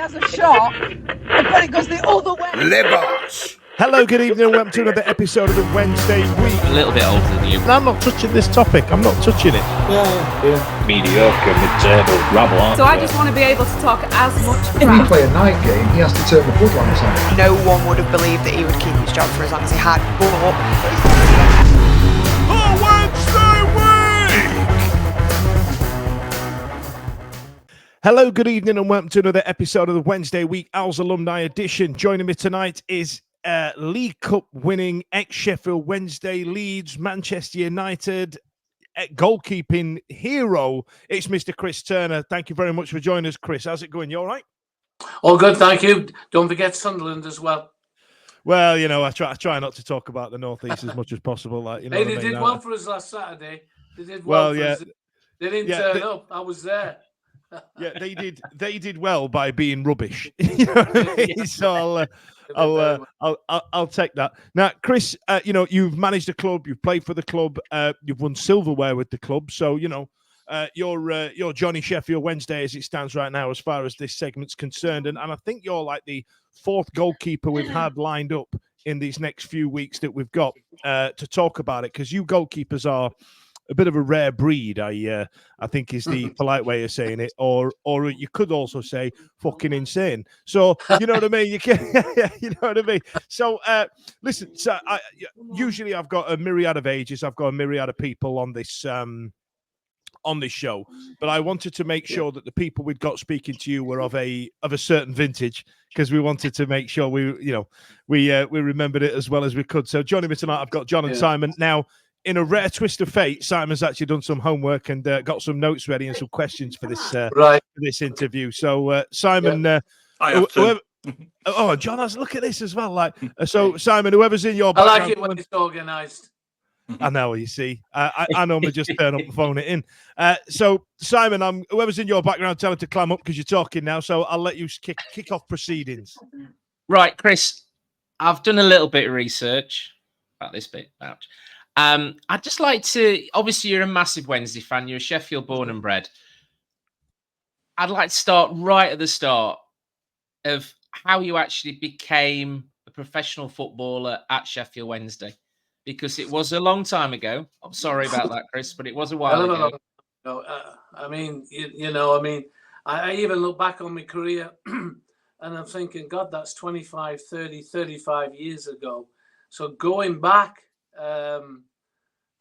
has a shot, but it goes the other way. Lebas. Hello, good evening, and welcome to another episode of the Wednesday Week. A little bit older than you. I'm not touching this topic. I'm not touching it. Yeah. Mediocre, mid-table, rabble. So I just want to be able to talk as much If you crap. play a night game, he has to turn the bloodlines on. No one would have believed that he would keep his job for as long as he had. But Hello, good evening, and welcome to another episode of the Wednesday Week Owls Alumni Edition. Joining me tonight is League Cup winning ex-Sheffield Wednesday, Leeds, Manchester United goalkeeping hero. It's Mr. Chris Turner. Thank you very much for joining us, Chris. How's it going? You all right? All good, thank you. Don't forget Sunderland as well. Well, you know, I try not to talk about the North East as much as possible. Like, you know, Hey, they did well for us last Saturday. They did well, well for yeah. us. They didn't turn up. I was there. Yeah, they did well by being rubbish. You know what I mean? So I'll take that. Now, Chris, you know, you've managed the club, you've played for the club, you've won silverware with the club. So, you know, you're Johnny Sheffield Wednesday as it stands right now, as far as this segment's concerned. And I think you're like the fourth goalkeeper we've had lined up in these next few weeks that we've got to talk about it, because you goalkeepers are a bit of a rare breed, I think is the polite way of saying it, or you could also say fucking insane. So you know what I mean. You can, you know what I mean. So listen. So usually I've got a myriad of ages. I've got a myriad of people on this show, but I wanted to make sure that the people we'd got speaking to you were of a certain vintage, because we wanted to make sure we remembered it as well as we could. So joining me tonight, I've got Jon and Simon. Now, in a rare twist of fate, Simon's actually done some homework and got some notes ready and some questions for this for this interview. So Simon, Jon has look at this as well. Like so, Simon, whoever's in your background, I like it when it's organised. I know, you see. I normally just turn up and phone it in. So, Simon, whoever's in your background, tell him to climb up because you're talking now. So I'll let you kick off proceedings. Right, Chris, I've done a little bit of research about this bit. I'd just like to, obviously you're a massive Wednesday fan, you're a Sheffield born and bred. I'd like to start right at the start of how you actually became a professional footballer at Sheffield Wednesday, because it was a long time ago. I'm sorry about that, Chris, but it was a while ago. I mean, I even look back on my career and I'm thinking, God, that's 25, 30, 35 years ago. So going back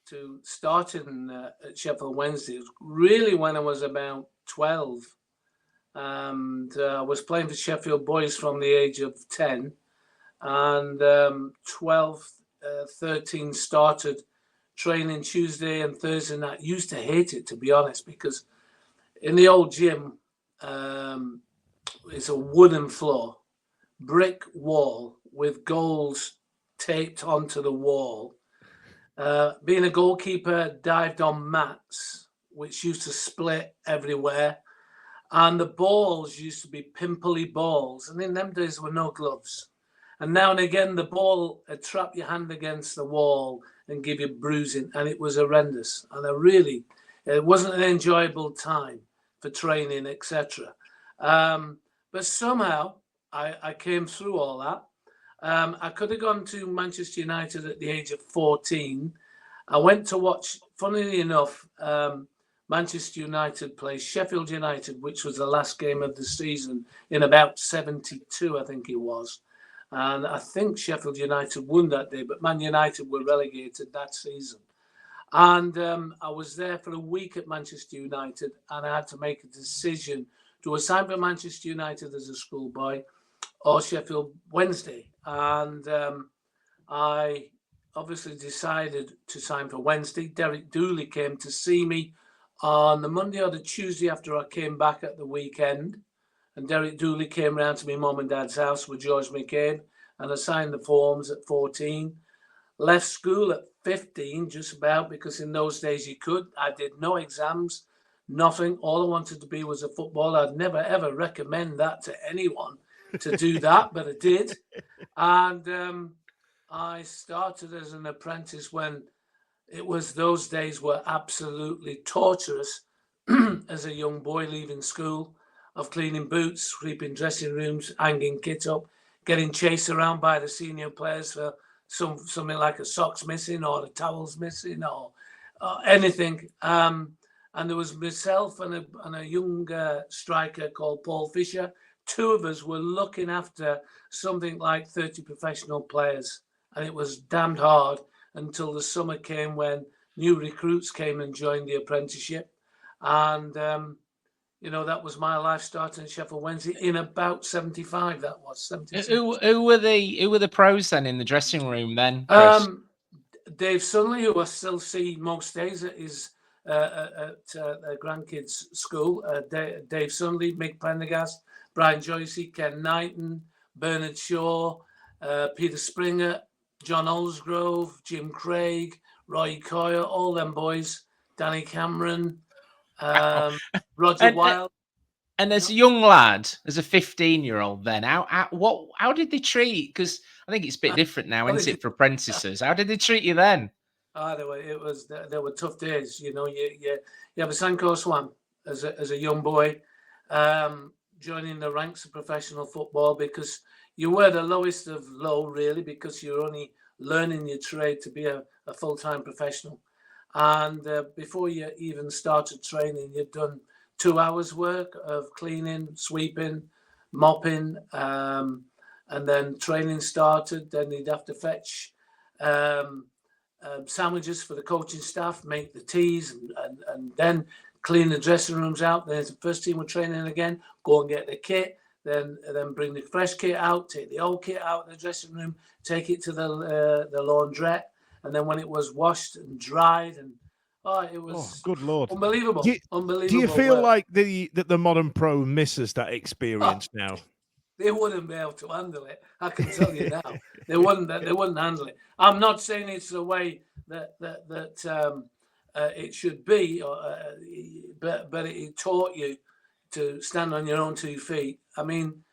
to starting at Sheffield Wednesday was really when I was about 12. And I was playing for Sheffield Boys from the age of 10. And 12, 13 started training Tuesday and Thursday night. Used to hate it, to be honest, because in the old gym, it's a wooden floor, brick wall with goals taped onto the wall. Being a goalkeeper, dived on mats, which used to split everywhere. And the balls used to be pimply balls. And in them days, there were no gloves. And now and again, the ball would trap your hand against the wall and give you bruising. And it was horrendous. And it wasn't an enjoyable time for training, etc. But somehow I came through all that. I could have gone to Manchester United at the age of 14. I went to watch, funnily enough, Manchester United play Sheffield United, which was the last game of the season in about 72, I think it was. And I think Sheffield United won that day, but Man United were relegated that season. And I was there for a week at Manchester United, and I had to make a decision to sign for Manchester United as a schoolboy or Sheffield Wednesday. And I obviously decided to sign for Wednesday. Derek Dooley came to see me on the Monday or the Tuesday after I came back at the weekend. And Derek Dooley came round to my mum and dad's house with George McCabe, and I signed the forms at 14. Left school at 15, just about, because in those days you could. I did no exams, nothing. All I wanted to be was a footballer. I'd never, ever recommend that to anyone to do that, but I did. And I started as an apprentice when those days were absolutely torturous as a young boy leaving school. of cleaning boots, sweeping dressing rooms, hanging kit up, getting chased around by the senior players for something like a sock's missing or the towel's missing or anything. And there was myself and a young striker called Paul Fisher. Two of us were looking after something like 30 professional players. And it was damned hard until the summer came when new recruits came and joined the apprenticeship. And, you know, that was my life starting at Sheffield Wednesday in about 75. That was 76. Who were the pros then in the dressing room then, Chris? Dave Sunley, who I still see most days at his grandkids' school. Dave Sunley, Mick Prendergast, Brian Joycey, Ken Knighton, Bernard Shaw, Peter Springer, John Olsgrove, Jim Craig, Roy Coyle, all them boys, Danny Cameron, Roger Wilde. And as a young lad, as a 15-year-old, then how did they treat? Because I think it's a bit different now, isn't it, for apprentices? How did they treat you then? There were tough days. You know, you have a Sanko swam as a young boy, joining the ranks of professional football because you were the lowest of low, really, because you're only learning your trade to be a full-time professional. And before you even started training, you'd done 2 hours work of cleaning, sweeping, mopping, and then training started. Then you'd have to fetch sandwiches for the coaching staff, make the teas, and then clean the dressing rooms out. Then the first team were training again, go and get the kit, then bring the fresh kit out, take the old kit out of the dressing room, take it to the laundrette, and then when it was washed and dried, and it was good Lord, unbelievable. Unbelievable. Do you feel work. like the modern pro misses that experience now? They wouldn't be able to handle it. I can tell you now. They wouldn't handle it. I'm not saying it's the way that it should be, but it taught you to stand on your own 2 feet. I mean,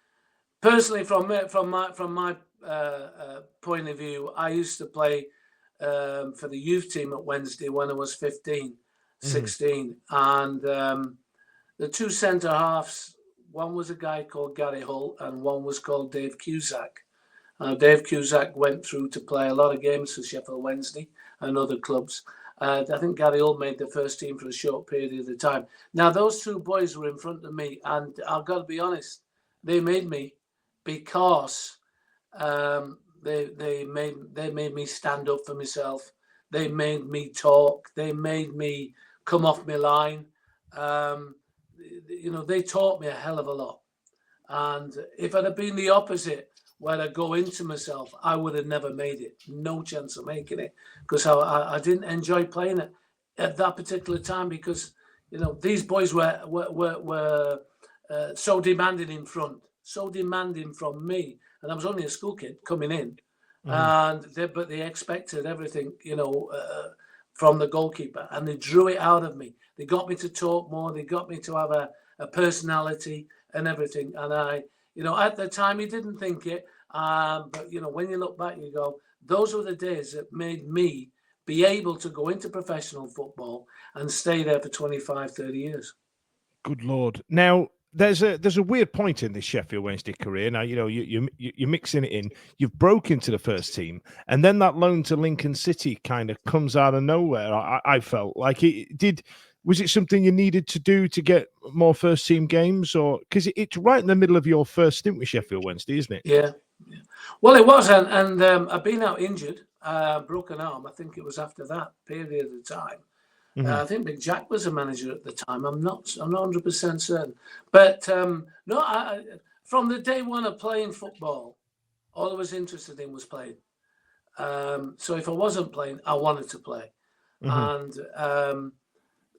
personally, from my point of view, I used to play for the youth team at Wednesday when I was 15, 16, and the two centre halves. One was a guy called Gary Hull and one was called Dave Cusack. Dave Cusack went through to play a lot of games for Sheffield Wednesday and other clubs. I think Gary Hull made the first team for a short period of the time. Now, those two boys were in front of me, and I've got to be honest, they made me because they made me stand up for myself. They made me talk. They made me come off my line. You know, they taught me a hell of a lot. And if it had been the opposite, where I go into myself, I would have never made it. No chance of making it, because I didn't enjoy playing it at that particular time, because, you know, these boys were so demanding in front, so demanding from me. And I was only a school kid coming in. But they expected everything, you know, from the goalkeeper, and they drew it out of me. They got me to talk more. They got me to have a personality and everything. And I, you know, at the time, you didn't think it. But, you know, when you look back, you go, those were the days that made me be able to go into professional football and stay there for 25, 30 years. Good Lord. Now, there's a weird point in this Sheffield Wednesday career. Now, you know, you're mixing it in. You've broken to the first team, and then that loan to Lincoln City kind of comes out of nowhere. I felt like it did. Was it something you needed to do to get more first team games, or because it's right in the middle of your first stint with Sheffield Wednesday, isn't it? Yeah. Well, it was, and I've been out injured, broken arm. I think it was after that period of time. I think Big Jack was a manager at the time. I'm not 100% certain. But no, from the day one of playing football, all I was interested in was playing. So if I wasn't playing, I wanted to play. And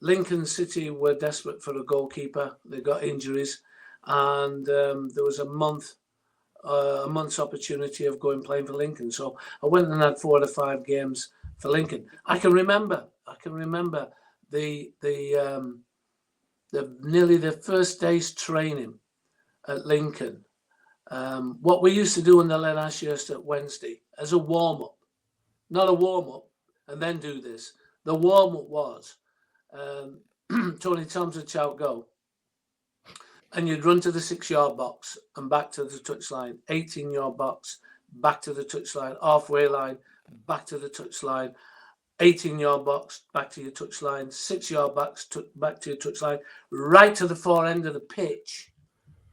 Lincoln City were desperate for a goalkeeper. They got injuries, and there was a month's opportunity of going playing for Lincoln. So I went and had 4 or 5 games for Lincoln. I can remember the nearly the first day's training at Lincoln. What we used to do in the Len Ashurst at Wednesday as a warm-up, not a warm-up and then do this. The warm-up was Tony Thompson shout go. and you'd run to the 6-yard box and back to the touchline, 18-yard box, back to the touchline, halfway line, back to the touchline, 18-yard box, back to your touchline, 6-yard box, back to your touchline, right to the far end of the pitch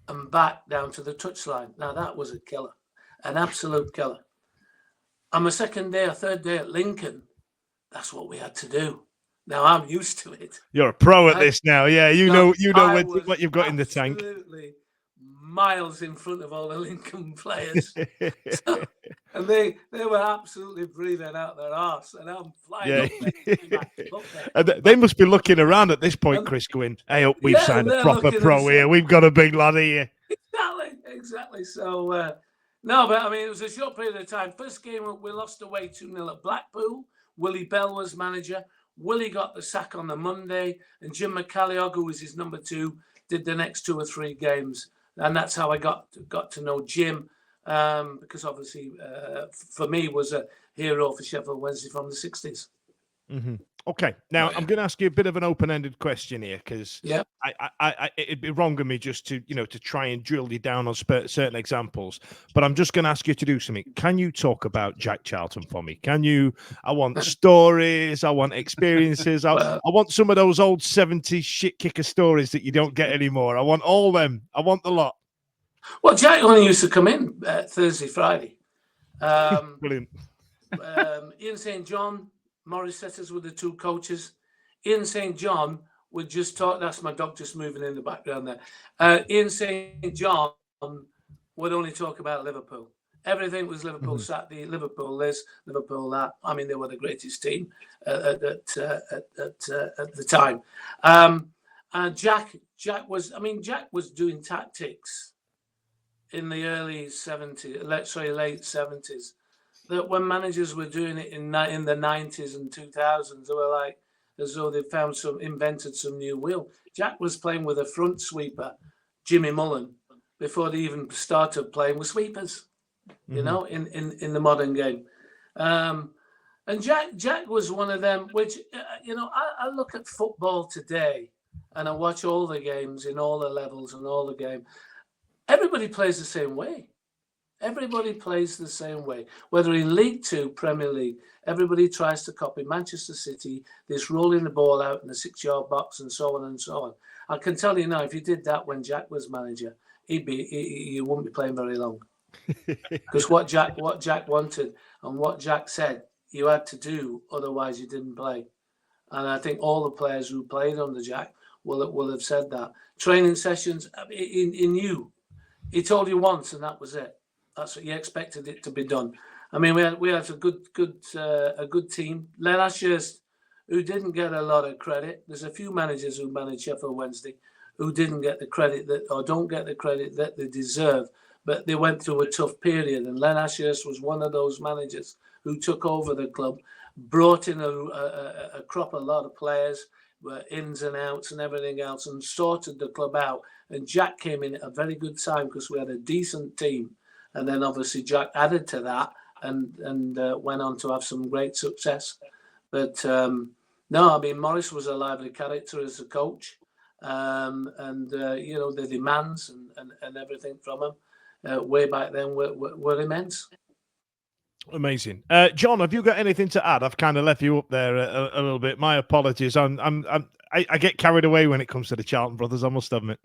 and back down to the touchline. Now, that was a killer, an absolute killer. On my second day or third day at Lincoln, that's what we had to do. Now, I'm used to it. You're a pro at this now. Yeah, you know what you've got in the tank. Absolutely miles in front of all the Lincoln players. And they were absolutely breathing out their arse, and I'm flying up there. They must be looking around at this point, Chris, going, hey, we've signed a proper pro here. We've got a big lad here. Exactly. So, no, but I mean, it was a short period of time. First game, we lost away 2-0 at Blackpool. Willie Bell was manager. Willie got the sack on the Monday, and Jim McCalliog, who was his number 2, did the next 2 or 3 games. And that's how I got to know Jim, because obviously for me was a hero for Sheffield Wednesday from the 60s. Mm-hmm. Okay, now I'm going to ask you a bit of an open-ended question here, because it'd be wrong of me just to try and drill you down on certain examples. But I'm just going to ask you to do something. Can you talk about Jack Charlton for me? Can you? I want stories. I want experiences. I want some of those old 70s shit kicker stories that you don't get anymore. I want all them. I want the lot. Well, Jack only used to come in Thursday, Friday. Brilliant. Ian St. John, Morris Setters were the 2 coaches. Ian St. John would just talk. That's my dog just moving in the background there. Ian St. John would only talk about Liverpool. Everything was Liverpool Saturday, Liverpool this, Liverpool that. I mean, they were the greatest team at the time. And Jack was doing tactics in the late 70s. That when managers were doing it in the 90s and 2000s, they were like as though they invented some new wheel. Jack was playing with a front sweeper, Jimmy Mullen, before they even started playing with sweepers, in the modern game. And Jack was one of them, which, I look at football today and I watch all the games in all the levels and all the game. Everybody plays the same way. Everybody plays the same way, whether in League 2, Premier League. Everybody tries to copy Manchester City, this rolling the ball out in the 6-yard box and so on and so on. I can tell you now, if you did that when Jack was manager, you wouldn't be playing very long. Because what Jack wanted and what Jack said, you had to do, otherwise you didn't play. And I think all the players who played under Jack will have said that. Training sessions, he knew. He told you once, and that was it. That's what you expected it to be done. I mean, we had a good team. Len Ashurst, who didn't get a lot of credit. There's a few managers who managed Sheffield Wednesday who didn't get the credit don't get the credit that they deserve. But they went through a tough period, and Len Ashurst was one of those managers who took over the club, brought in a lot of players, ins and outs and everything else, and sorted the club out. And Jack came in at a very good time because we had a decent team. And then obviously Jack added to that and went on to have some great success. But no, I mean, Morris was a lively character as a coach. The demands and everything from him way back then were immense. Amazing. John, have you got anything to add? I've kind of left you up there a little bit. My apologies. I get carried away when it comes to the Charlton brothers, I must admit.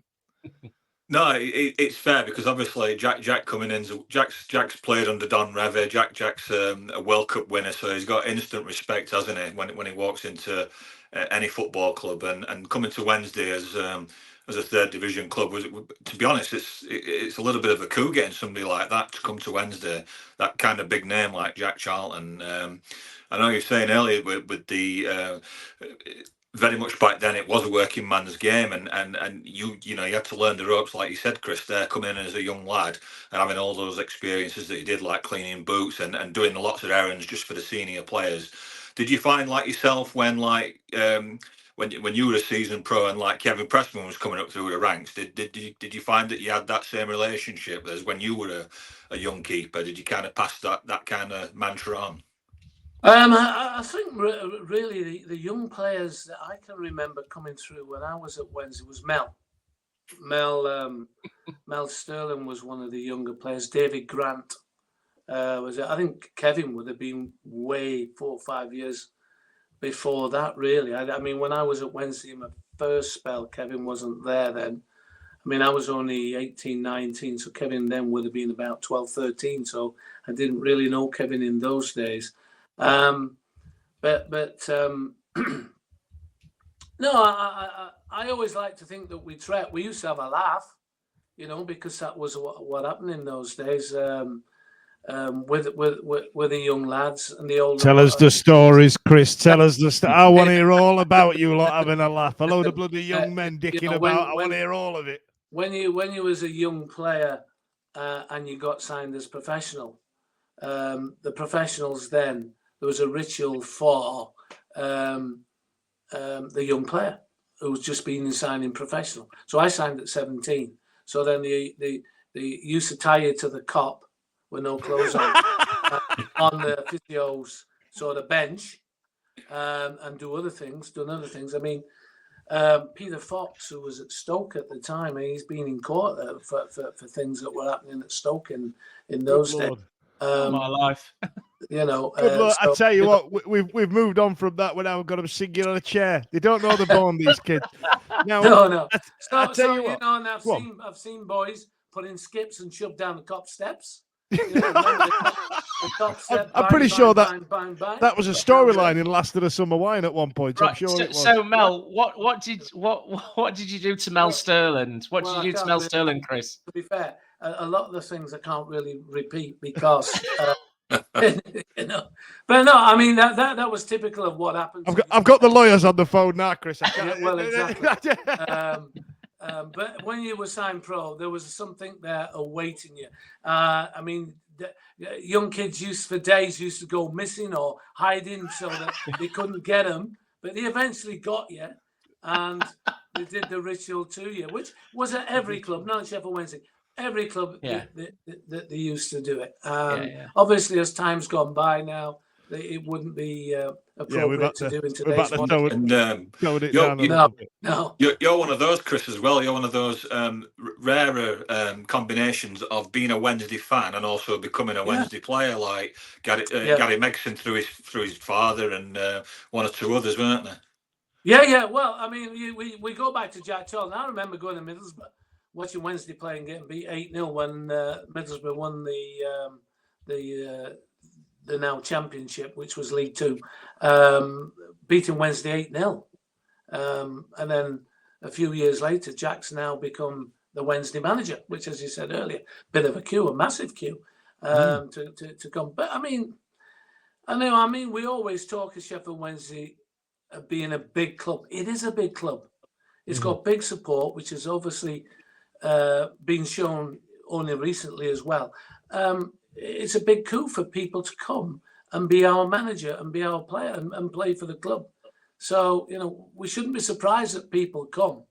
No, it's fair because obviously Jack coming in, Jack's played under Don Revie. Jack's a World Cup winner, so he's got instant respect, hasn't he? When he walks into any football club and coming to Wednesday as a 3rd division club to be honest, it's a little bit of a coup getting somebody like that to come to Wednesday, that kind of big name like Jack Charlton. I know you're saying earlier with the. Very much back then, it was a working man's game, and you had to learn the ropes, like you said, Chris. There, coming in as a young lad and having all those experiences that you did, like cleaning boots and doing lots of errands just for the senior players. Did you find, like yourself, when you were a seasoned pro and like Kevin Pressman was coming up through the ranks, did you find that you had that same relationship as when you were a young keeper? Did you kind of pass that kind of mantra on? I think really the young players that I can remember coming through when I was at Wednesday was Mel. Mel Sterling was one of the younger players. David Grant was. I think Kevin would have been way 4 or 5 years before that. Really, I mean, when I was at Wednesday in my first spell, Kevin wasn't there then. I mean, I was only 18, 19, so Kevin then would have been about 12, 13. So I didn't really know Kevin in those days. But no, I always like to think that we used to have a laugh, because that was what happened in those days with the young lads and the old. Tell us the stories, Chris. Tell us the story. I want to hear all about you lot having a laugh. A load of bloody young men dicking about. I want to hear all of it. When you was a young player and you got signed as professional, the professionals then, there was a ritual for the young player who was just being signed in professional. So I signed at 17. So then they used to tie you to the cop with no clothes on the physio's sort of bench and do other things. I mean, Peter Fox, who was at Stoke at the time, he's been in court for things that were happening at Stoke in those days. My life. Good Lord, I tell you what, we've moved on from that. When I've got them singing on a chair, they don't know the bone. These kids. Now, no. I tell you what, and I've seen boys put in skips and shoved down the cop steps. I'm pretty sure that was a storyline in Last of the Summer Wine at one point. Right. I'm sure it was. So Mel, what did you do to Mel Sterling? What did you do to Mel Sterling, Chris? To be fair, a lot of the things I can't really repeat because. But no, I mean that was typical of what happened. I've got the lawyers on the phone now, Chris. Well, exactly. But when you were signed pro, there was something there awaiting you. I mean, young kids used to go missing or hiding so that they couldn't get them, but they eventually got you, and they did the ritual to you, which was at every club, not Sheffield Wednesday. Every club that they used to do it. Obviously, as time's gone by now, it wouldn't be appropriate to do in today's modern. No. You're one of those, Chris, as well. You're one of those rarer combinations of being a Wednesday fan and also becoming a Wednesday player, like Gary Megson through his father and one or two others, weren't there? Yeah. Well, I mean, we go back to Jack Charlton. I remember going to Middlesbrough, watching Wednesday play and getting beat 8-0 when Middlesbrough won the now Championship, which was League Two, beating Wednesday 8-0. And then a few years later, Jack's now become the Wednesday manager, which, as you said earlier, bit of a queue, a massive queue to come. But I mean, we always talk of Sheffield Wednesday being a big club. It is a big club. It's got big support, which has obviously been shown only recently as well. It's a big coup for people to come and be our manager and be our player and play for the club. So, we shouldn't be surprised that people come.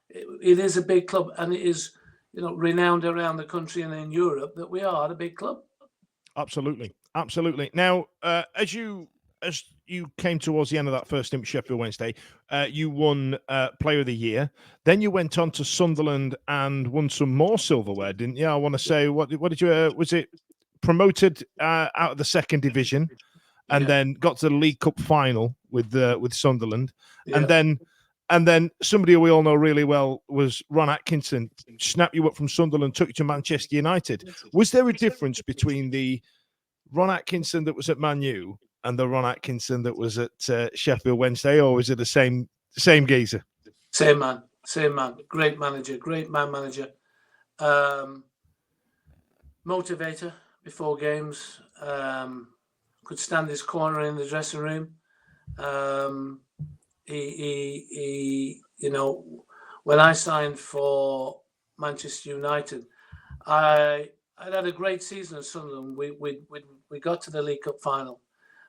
It is a big club, and it is, renowned around the country and in Europe that we are a big club. Absolutely. Now, as you came towards the end of that first stint with Sheffield Wednesday, you won Player of the Year. Then you went on to Sunderland and won some more silverware, didn't you? I want to say, what did you? Was it promoted out of the second division, and then got to the League Cup final with Sunderland, and then somebody who we all know really well was Ron Atkinson. Snapped you up from Sunderland, took you to Manchester United. Was there a difference between the Ron Atkinson that was at Man U and the Ron Atkinson that was at Sheffield Wednesday, or was it the same geezer? Same man. Great manager, great man manager. Motivator before games. Could stand his corner in the dressing room. He when I signed for Manchester United, I had a great season at Sunderland. We got to the League Cup final.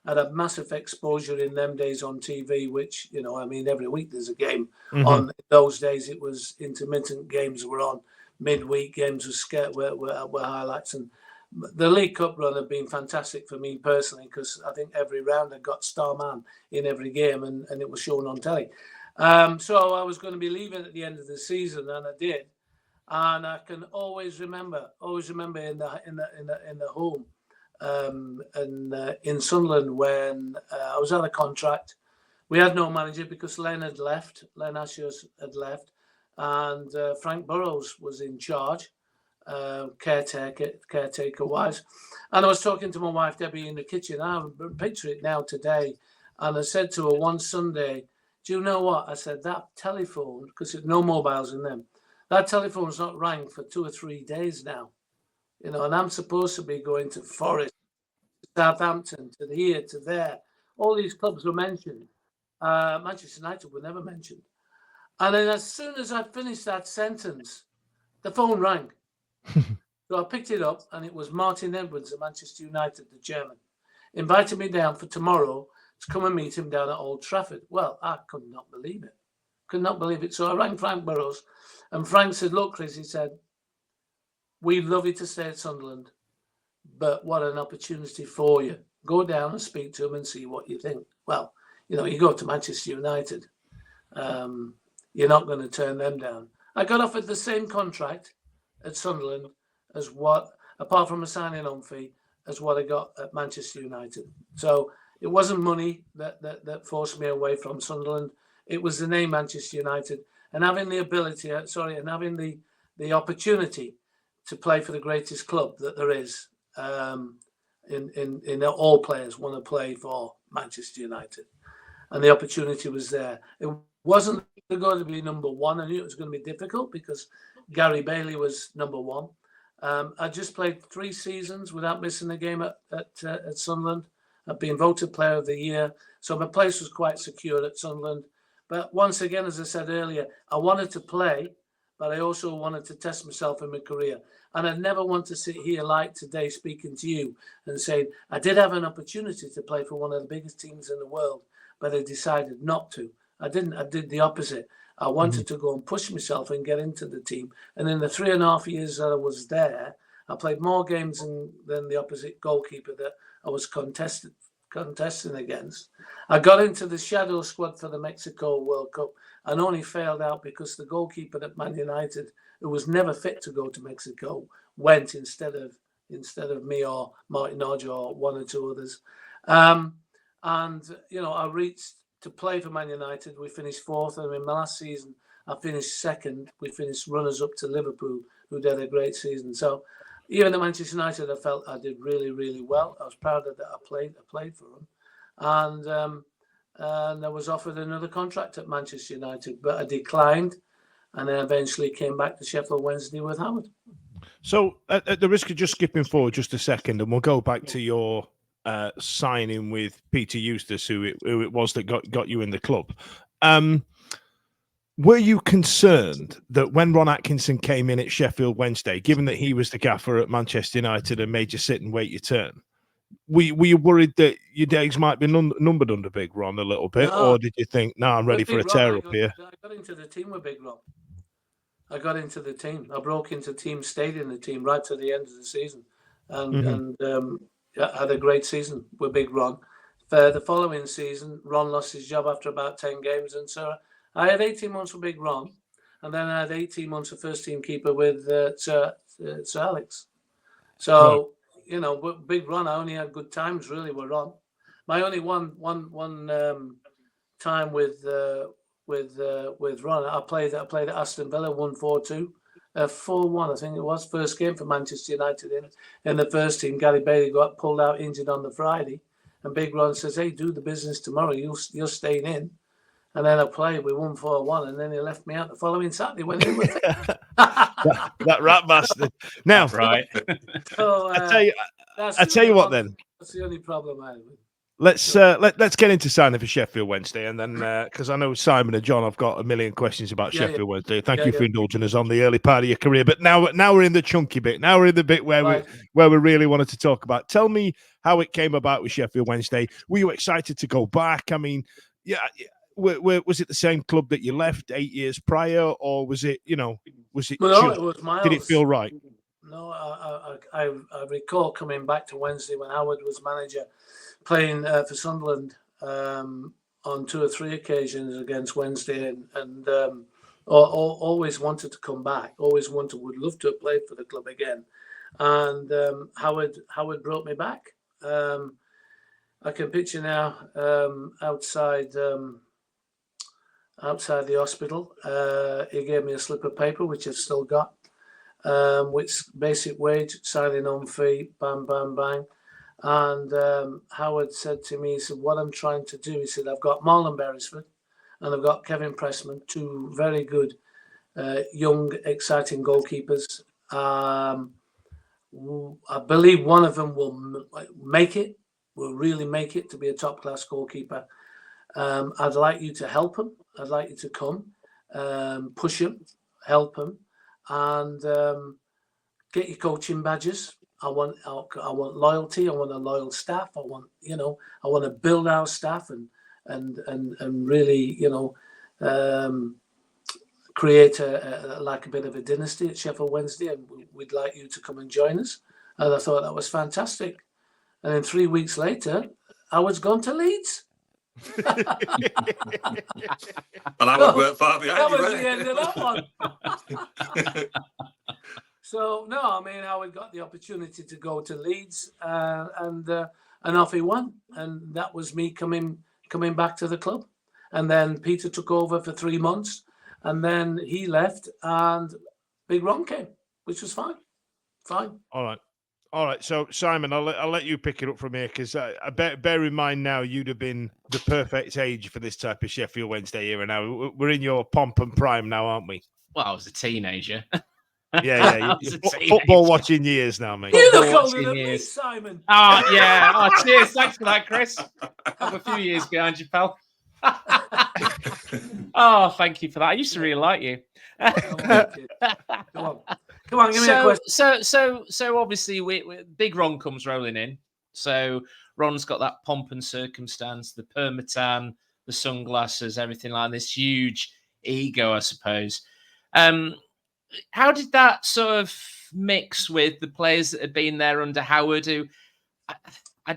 I had a massive exposure in them days on TV, which, every week there's a game on. In those days, it was intermittent games were on. Midweek games were highlights. And the League Cup run had been fantastic for me personally, because I think every round I got star man in every game, and it was shown on telly. So I was going to be leaving at the end of the season, and I did. And I can always remember in the home in Sunderland when I was out of contract. We had no manager because Len had left. Len Ashes had left, and Frank Burrows was in charge, caretaker wise. And I was talking to my wife Debbie in the kitchen. I picture it now today, and I said to her one Sunday, "Do you know what?" I said, "That telephone, because there's no mobiles in them. That telephone's not rang for 2 or 3 days now, you know, and I'm supposed to be going to Forest, Southampton, to here, to there. All these clubs were mentioned. Manchester United were never mentioned." And then as soon as I finished that sentence, the phone rang. So I picked it up, and it was Martin Edwards of Manchester United, the chairman, invited me down for tomorrow to come and meet him down at Old Trafford. Well, I could not believe it. Could not believe it. So I rang Frank Burrows, and Frank said, "Look, Chris," he said, "we'd love you to stay at Sunderland, but what an opportunity for you. Go down and speak to him and see what you think." Well, you know, you go to Manchester United, you're not going to turn them down. I got offered the same contract at Sunderland as what, apart from a signing on fee, as what I got at Manchester United. So it wasn't money that forced me away from Sunderland. It was the name Manchester United, and having the ability, and having the opportunity to play for the greatest club that there is. In all players want to play for Manchester United, and the opportunity was there. It wasn't going to be number one. I knew it was going to be difficult because Gary Bailey was number one. I just played 3 seasons without missing a game at Sunderland. I've been voted Player of the Year, so my place was quite secure at Sunderland. But once again, as I said earlier, I wanted to play, but I also wanted to test myself in my career. And I never want to sit here like today speaking to you and saying, I did have an opportunity to play for one of the biggest teams in the world, but I decided not to. I didn't. I did the opposite. I wanted to go and push myself and get into the team. And in the 3.5 years that I was there, I played more games than the opposite goalkeeper that I was contesting against. I got into the shadow squad for the Mexico World Cup and only failed out because the goalkeeper at Man United, who was never fit to go to Mexico, went instead of me or Martin Hodge or one or two others. And you know, I reached to play for Man United. We finished 4th, and in my last season, I finished 2nd. We finished runners up to Liverpool, who did a great season. So even at Manchester United, I felt I did really, really well. I was proud of that. I played for them, and I was offered another contract at Manchester United, but I declined, and then eventually came back to Sheffield Wednesday with Howard. So, at the risk of just skipping forward just a second, and we'll go back to your signing with Peter Eustace, who it was that got you in the club. Were you concerned that when Ron Atkinson came in at Sheffield Wednesday, given that he was the gaffer at Manchester United and made you sit and wait your turn, were you worried that your days might be numbered under Big Ron a little bit, or did you think, no, I'm ready for a tear up here? I got into the team with Big Ron. I got into the team. I broke into the team, stayed in the team right to the end of the season, and had a great season with Big Ron. For the following season, Ron lost his job after about 10 games, and so I had 18 months with Big Ron, and then I had 18 months of first team keeper with Sir Alex. So, you know, with Big Ron, I only had good times really with Ron. My only one time with Ron, I played at Aston Villa, won 4-2. 4-1, I think it was. First game for Manchester United in the first team. Gary Bailey got pulled out injured on the Friday, and Big Ron says, "Hey, do the business tomorrow. You're staying in." And then I played. We won 4-1, and then he left me out the following Saturday when he was that rat bastard. Now, right. So, I tell you what. Then that's the only problem I had with. Let's get into signing for Sheffield Wednesday, and then because I know Simon and John, I've got a million questions about Sheffield Wednesday. Thank you for indulging us on the early part of your career, but now we're in the chunky bit. Now we're in the bit where we really wanted to talk about. Tell me how it came about with Sheffield Wednesday. Were you excited to go back? I mean, was it the same club that you left 8 years prior, or was it, was it? No, it was Miles. Did it feel right? No, I recall coming back to Wednesday when Howard was manager, playing for Sunderland on 2 or 3 occasions against Wednesday, and always wanted to come back, would love to have played for the club again. And Howard brought me back. I can picture now outside the hospital. He gave me a slip of paper, which I've still got, which basic wage, signing on fee, bang, bang, bang. And Howard said to me, he said, what I'm trying to do, he said, I've got Marlon Beresford and I've got Kevin Pressman, two very good, young, exciting goalkeepers. I believe one of them will really make it to be a top-class goalkeeper. I'd like you to help him. I'd like you to come, push him, help him, and get your coaching badges. I want loyalty. I want a loyal staff. I want to build our staff and really, create a bit of a dynasty at Sheffield Wednesday, and we'd like you to come and join us. And I thought that was fantastic. And then 3 weeks later, I was gone to Leeds. And I would work far behind that you. was the end of that one. So no, I mean, Howard got the opportunity to go to Leeds, and off he went, and that was me coming back to the club. And then Peter took over for 3 months, and then he left, and Big Ron came, which was fine. All right. So Simon, I'll let you pick it up from here, because bear in mind now you'd have been the perfect age for this type of Sheffield Wednesday era. Now we're in your pomp and prime now, aren't we? Well, I was a teenager. Yeah. Football watching years now, mate. You look older than me, Simon. Oh yeah. Oh, cheers. Thanks for that, Chris. Have a few years behind you, pal. Oh, thank you for that. I used to really like you. Come on, give me a question. So obviously, Big Ron comes rolling in. So Ron's got that pomp and circumstance, the permatan, the sunglasses, everything like this huge ego, I suppose. How did that sort of mix with the players that had been there under Howard? Who I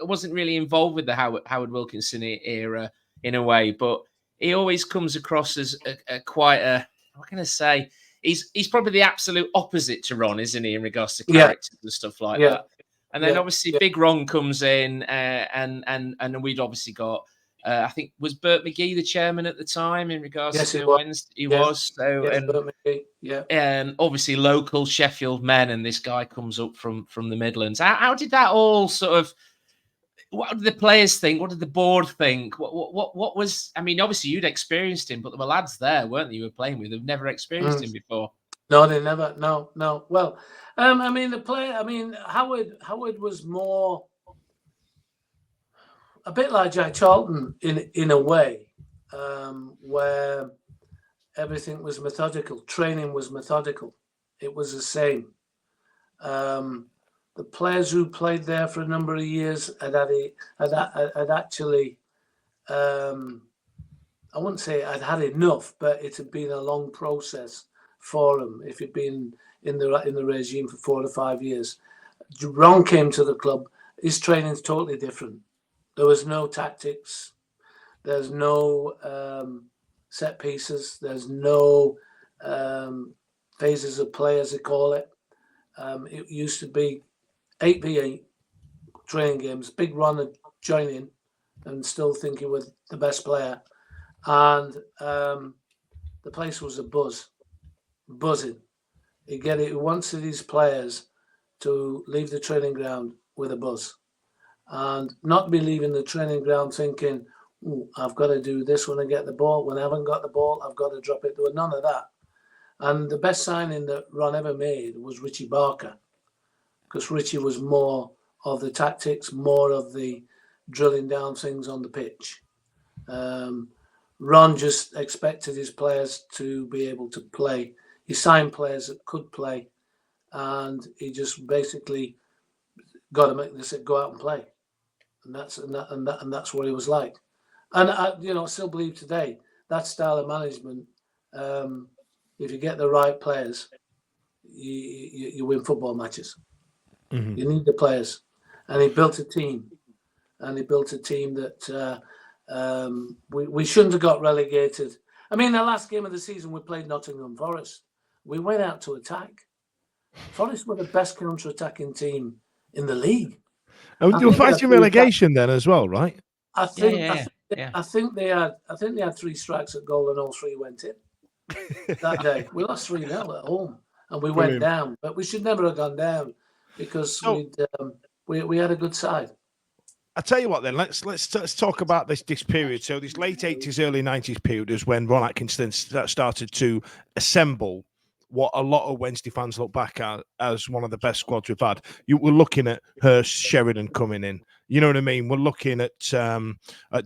wasn't really involved with the Howard Wilkinson era in a way, but he always comes across as quite a, what can I say? He's probably the absolute opposite to Ron, isn't he, in regards to characters and stuff like that. And then obviously Big Ron comes in, and we'd obviously got, I think, was Bert McGee the chairman at the time in regards to Wednesday? He was. So, Bert McGee, and obviously local Sheffield men, and this guy comes up from the Midlands. How did that all sort of? What did the players think? What did the board think? What was? I mean, obviously you'd experienced him, but there were lads there, weren't there? You were playing with who've never experienced him before. No, they never. No. Well, I mean, Howard was more a bit like Jack Charlton in a way, where everything was methodical. Training was methodical. It was the same. The players who played there for a number of years had actually, I wouldn't say I'd had enough, but it had been a long process for them. If you'd been in the regime for 4 to 5 years, Ron came to the club. His training's totally different. There was no tactics. There's no set pieces. There's no phases of play, as they call it. It used to be 8v8 training games. Big Ron had joined in and still think he was the best player. And the place was buzzing. He wanted his players to leave the training ground with a buzz and not be leaving the training ground thinking, I've got to do this when I get the ball. When I haven't got the ball, I've got to drop it. There was none of that. And the best signing that Ron ever made was Richie Barker, because Richie was more of the tactics, more of the drilling down things on the pitch. Ron just expected his players to be able to play. He signed players that could play, and he just basically got to make. They said, "Go out and play," and that's what he was like. And I still believe today that style of management. If you get the right players, you win football matches. Mm-hmm. You need the players, and he built a team, that we shouldn't have got relegated. I mean, the last game of the season, we played Nottingham Forest. We went out to attack. Forest were the best counter-attacking team in the league. And you're fighting relegation then as well, right? I think they had 3 strikes at goal and all 3 went in that day. We lost 3-0 at home and we went down, but we should never have gone down because we had a good side. I tell you what, then let's talk about this period. So this late 80s, early 90s period is when Ron Atkinson started to assemble what a lot of Wednesday fans look back at as one of the best squads we've had. We're looking at Hurst, Sheridan coming in. You know what I mean? We're looking at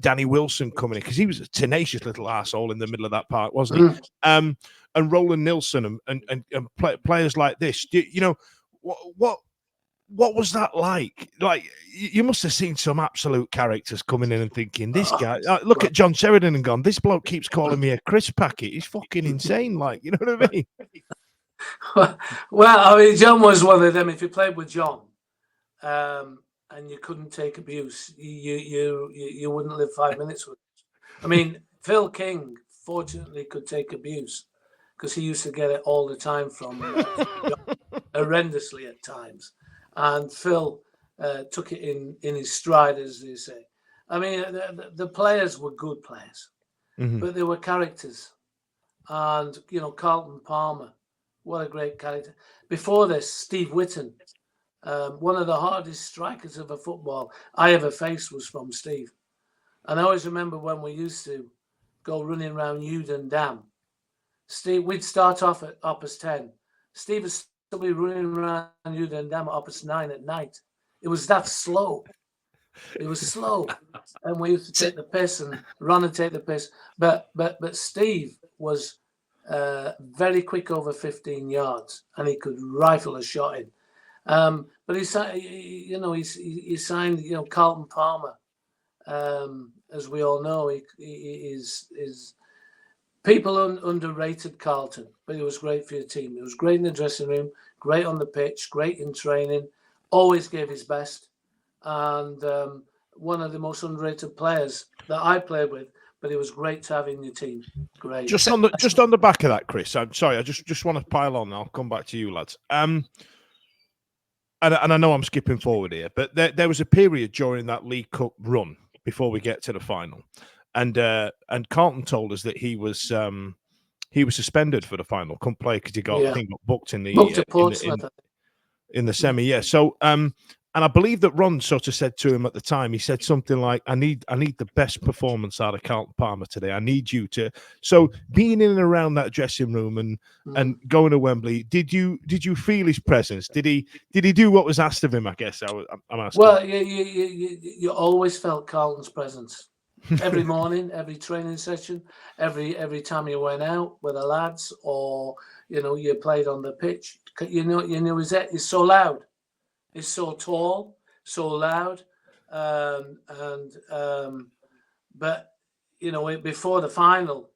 Danny Wilson coming in because he was a tenacious little arsehole in the middle of that park, wasn't he? And Roland Nilsson and players like this. You know, what was that like? Like, you must have seen some absolute characters coming in and thinking, this guy, look at John Sheridan and gone, this bloke keeps calling me a crisp packet. He's fucking insane. Like, you know what I mean? Well, I mean, John was one of them. If you played with John and you couldn't take abuse, you wouldn't live 5 minutes with him. I mean, Phil King, fortunately, could take abuse because he used to get it all the time from John, horrendously at times. And Phil took it in his stride, as they say. I mean, the players were good players, but they were characters. And, you know, Carlton Palmer, what a great character. Before this, Steve Whitten, one of the hardest strikers of a football I ever faced was from Steve. And I always remember when we used to go running around Uden Dam. Steve, we'd start off at Opus 10. Steve was be running around Uden Dam at Opus 9 at night. It was that slow. It was slow. And we used to take the piss and run and take the piss. But Steve was very quick over 15 yards and he could rifle a shot in. But he signed, you know, Carlton Palmer. As we all know, he is people underrated Carlton, but it was great for your team. It was great in the dressing room, great on the pitch, great in training, always gave his best. And one of the most underrated players that I played with, but it was great to have in your team. Great. Just on the back of that, Chris, I'm sorry, I just want to pile on. I'll come back to you, lads. And I know I'm skipping forward here, but there was a period during that League Cup run before we get to the final. And Carlton told us that he was suspended for the final, couldn't play because he got booked in the in the semi. Yeah. So and I believe that Ron sort of said to him at the time, he said something like, I need the best performance out of Carlton Palmer today. I need you to. So being in and around that dressing room and going to Wembley, did you feel his presence? Did he do what was asked of him? I guess I'm asking. Well, you always felt Carlton's presence. Every morning, every training session, every time you went out with the lads, or you played on the pitch, you knew he's so loud, he's so tall, so loud, but before the final,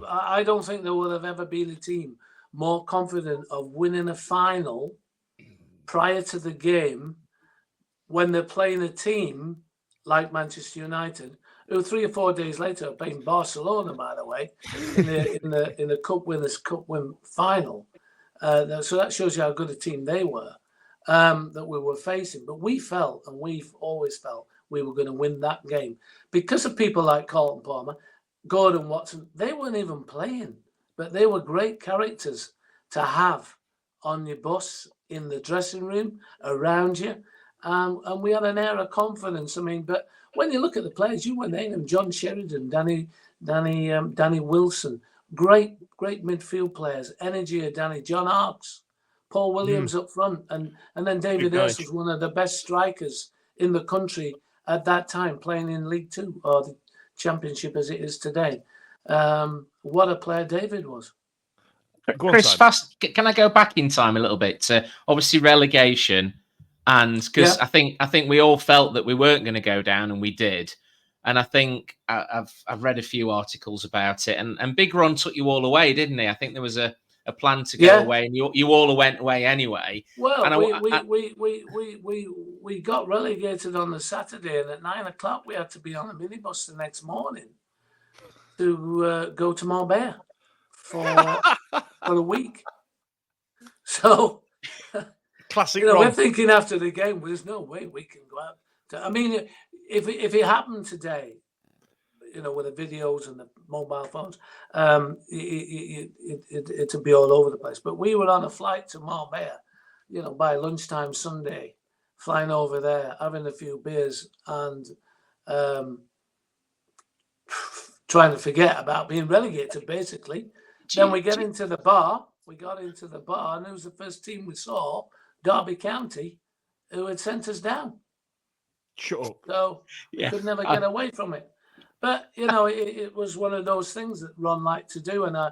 I don't think there would have ever been a team more confident of winning a final prior to the game when they're playing a team like Manchester United, who 3 or 4 days later are playing Barcelona, by the way, in the Cup Winners' Cup win final. So that shows you how good a team they were that we were facing. But we felt, and we've always felt, we were going to win that game because of people like Carlton Palmer, Gordon Watson. They weren't even playing, but they were great characters to have on your bus, in the dressing room, around you. And we had an air of confidence. I mean, but when you look at the players, you were naming them: John Sheridan, Danny Wilson, great midfield players. Energy of Danny, John Arks, Paul Williams up front, and then David Hurst was one of the best strikers in the country at that time, playing in League Two or the Championship as it is today. What a player David was. Chris, can I go back in time a little bit to obviously relegation? And because I think we all felt that we weren't going to go down, and we did. And I think I've read a few articles about it. And Big Ron took you all away, didn't he? I think there was a plan to go away, and you all went away anyway. Well, and we got relegated on the Saturday, and at 9 o'clock we had to be on a minibus the next morning. to go to Marbella for a week. So, Classic. we're thinking after the game, there's no way we can go out. I mean, if it happened today, with the videos and the mobile phones, it'd be all over the place. But we were on a flight to Marbella, by lunchtime Sunday, flying over there, having a few beers, and trying to forget about being relegated, basically. Then we get into the bar. We got into the bar, and it was the first team we saw, Derby County, who had sent us down. Shut up. So we could never get away from it. But, it was one of those things that Ron liked to do. And I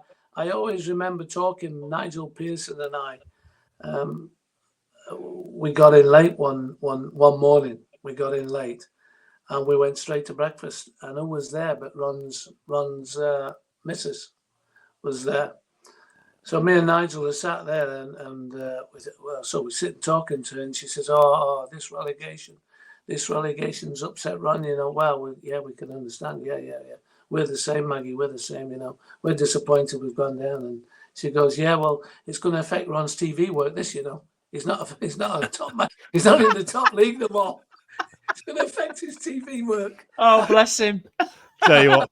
always remember talking, Nigel Pearson and I, we got in late one morning. We got in late and we went straight to breakfast. And who was there but Ron's missus was there. So me and Nigel are sat there and so we sit talking to her, and she says, oh, this relegation's upset Ron, Well, we can understand. Yeah. We're the same, Maggie. We're the same, We're disappointed we've gone down. And she goes, yeah, well, it's going to affect Ron's TV work. He's not a top man. He's not in the top league no more. It's going to affect his TV work. Oh, bless him. Tell you what,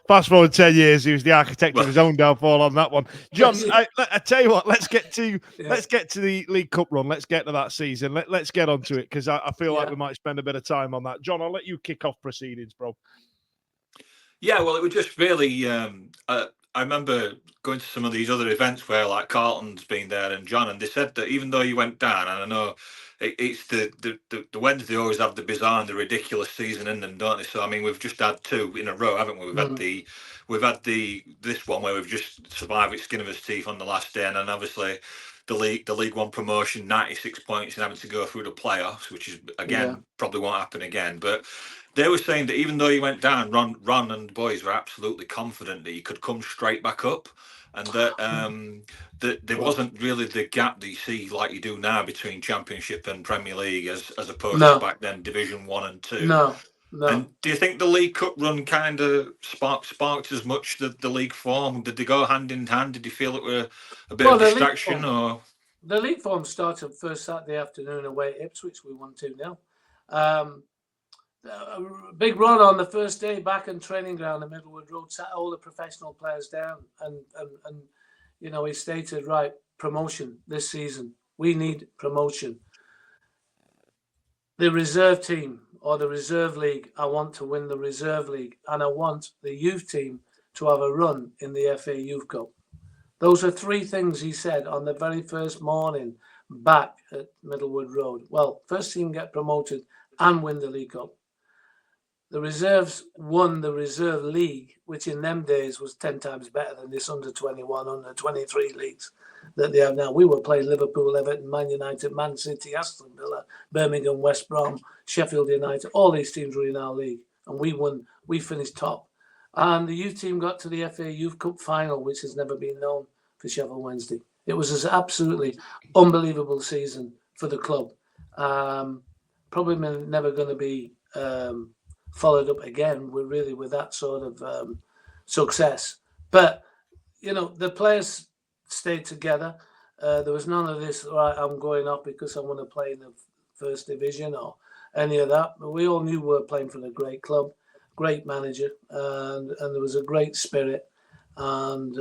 fast forward 10 years, he was the architect of his own downfall on that one. John, I tell you what, let's get to the League Cup run. Let's get to that season. Let's get onto it, because I feel like we might spend a bit of time on that. John, I'll let you kick off proceedings, bro. Yeah, well, it was just really. I remember going to some of these other events where, like, Carlton's been there and John, and they said that even though you went down, and I know it's the Wednesday always have the bizarre and the ridiculous season in them, don't they? So I mean, we've just had 2 in a row, haven't we? We've had this one where we've just survived with skin of his teeth on the last day, and then obviously the League One promotion, 96 points, and having to go through the playoffs, which is probably won't happen again. But they were saying that even though he went down, Ron and the boys were absolutely confident that he could come straight back up, and that there wasn't really the gap that you see like you do now between Championship and Premier League, as opposed to back then Division 1 and 2. No. And do you think the League Cup run kind of sparked as much the league form? Did they go hand in hand? Did you feel it were a bit of distraction? Or the league form started first Saturday afternoon away at Ipswich. We won 2-0. A big run on the first day back in training ground at Middlewood Road, sat all the professional players down, and he stated, right, promotion this season. We need promotion. The reserve team or the reserve league, I want to win the reserve league, and I want the youth team to have a run in the FA Youth Cup. Those are 3 things he said on the very first morning back at Middlewood Road. Well, first team get promoted and win the League Cup. The reserves won the reserve league, which in them days was 10 times better than this under-21, under-23 leagues that they have now. We were playing Liverpool, Everton, Man United, Man City, Aston Villa, Birmingham, West Brom, Sheffield United. All these teams were in our league, and we won. We finished top. And the youth team got to the FA Youth Cup final, which has never been known for Sheffield Wednesday. It was an absolutely unbelievable season for the club. Probably never going to be followed up again with that sort of success. But the players stayed together. There was none of this, right, I'm going up because I want to play in the first division or any of that. But we all knew we were playing for a great club, great manager, and there was a great spirit. And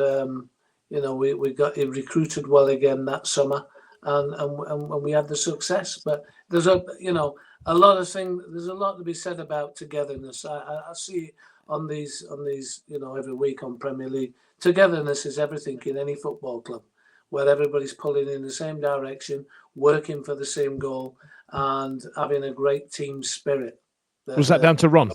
we got recruited well again that summer, and we had the success. But there's a lot of things. There's a lot to be said about togetherness. I see it on these every week on Premier League. Togetherness is everything in any football club, where everybody's pulling in the same direction, working for the same goal, and having a great team spirit. Was that down to Ron?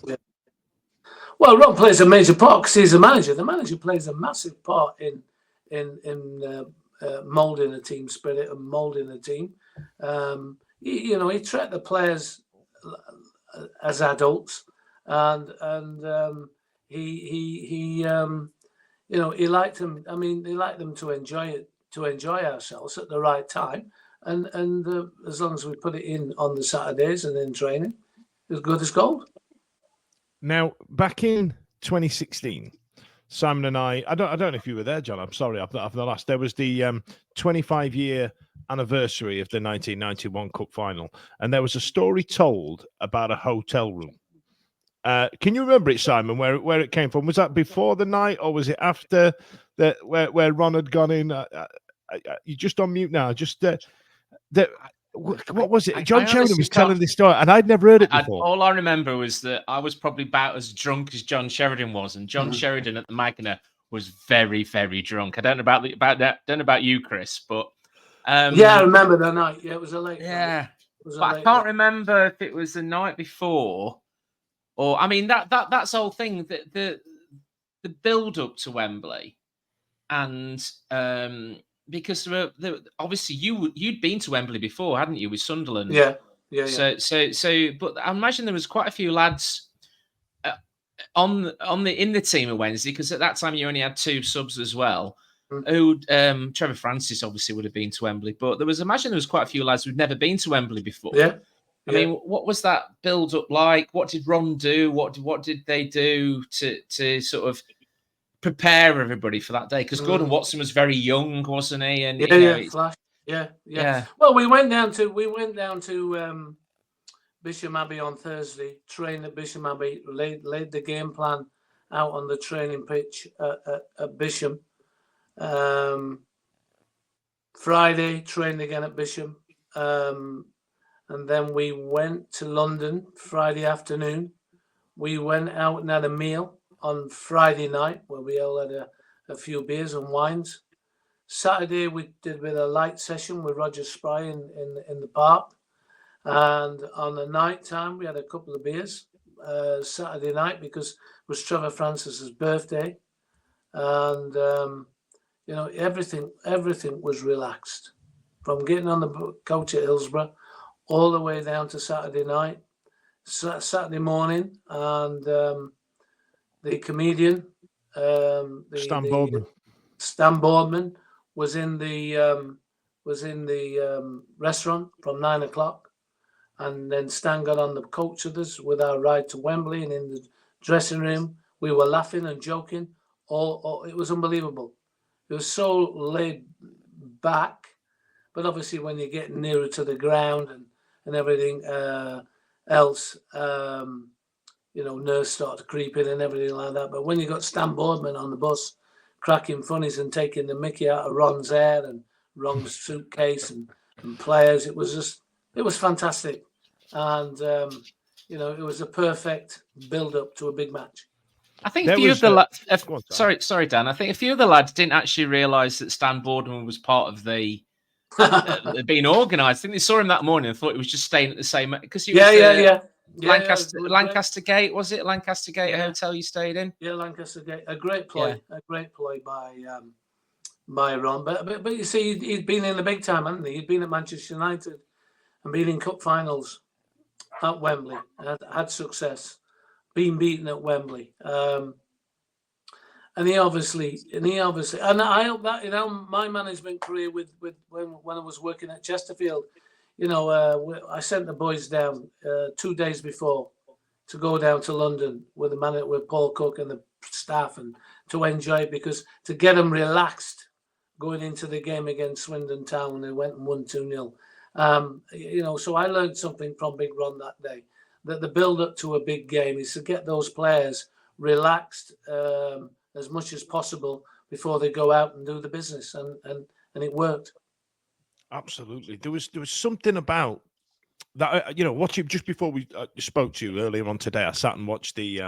Well, Ron plays a major part because he's a manager. The manager plays a massive part in moulding a team spirit and moulding a team. He treated the players as adults, and he liked them. I mean, he liked them to enjoy ourselves at the right time, and as long as we put it in on the Saturdays and in training, it was good as gold. Now, back in 2016, Simon and I don't know if you were there, John. I'm sorry, I've not asked. There was the 25-year anniversary of the 1991 Cup final, and there was a story told about a hotel room. Can you remember it, Simon? Where it came from? Was that before the night, or was it after that? Where Ron had gone in? You're just on mute now. Just what was it? John Sheridan was telling this story, and I'd never heard it before. All I remember was that I was probably about as drunk as John Sheridan was, and John Sheridan at the Magna was very, very drunk. I don't know about that. Don't know about you, Chris, but yeah, I remember that night. Yeah, it was a late. Yeah, but I can't remember if it was the night before, or I mean that's the whole thing. The build up to Wembley, and because obviously you'd been to Wembley before, hadn't you, with Sunderland? Yeah. So, but I imagine there was quite a few lads in the team at Wednesday, because at that time you only had 2 subs as well. Who Trevor Francis obviously would have been to Wembley, but there was quite a few lads who'd never been to Wembley before. Yeah. I mean, what was that build up like? What did Ron do? What did they do to sort of prepare everybody for that day? Because Gordon Watson was very young, wasn't he? And Flash. Yeah. Well, we went down to Bisham Abbey on Thursday, trained at Bisham Abbey, laid the game plan out on the training pitch at Bisham. Friday, trained again at Bisham. And then we went to London Friday afternoon. We went out and had a meal on Friday night, where we all had a few beers and wines. Saturday, we did with a light session with Roger Spry in the park. And on the night time, we had a couple of beers Saturday night, because it was Trevor Francis's birthday. And, everything was relaxed. From getting on the coach at Hillsborough all the way down to Saturday night, Saturday morning. And the comedian, Stan Boardman, was in the restaurant from 9 o'clock, and then Stan got on the coach with us with our ride to Wembley, and in the dressing room we were laughing and joking. It was unbelievable. It was so laid back, but obviously when you get nearer to the ground and everything else, nerves start to creep in and everything like that. But when you got Stan Boardman on the bus, cracking funnies and taking the mickey out of Ron's hair and Ron's suitcase and players, it was fantastic. And, it was a perfect build-up to a big match. I think a few of the lads... Sorry, Dan. I think a few of the lads didn't actually realise that Stan Boardman was part of the... being organised. I think they saw him that morning and thought he was just staying at the same... Because he was... Lancaster Gate, was it? Lancaster Gate hotel you stayed in? Yeah, Lancaster Gate. A great ploy by Ron. But you see, he'd been in the big time, hadn't he? He'd been at Manchester United and been in cup finals at Wembley. Had success, been beaten at Wembley. And I hope that my management career with when I was working at Chesterfield. I sent the boys down 2 days before to go down to London with Paul Cook and the staff, and to enjoy it, because to get them relaxed going into the game against Swindon Town, they went and won 2-0. So I learned something from Big Ron that day, that the build up to a big game is to get those players relaxed as much as possible before they go out and do the business, and it worked. Absolutely. There was something about that, watching just before we spoke to you earlier on today. I sat and watched the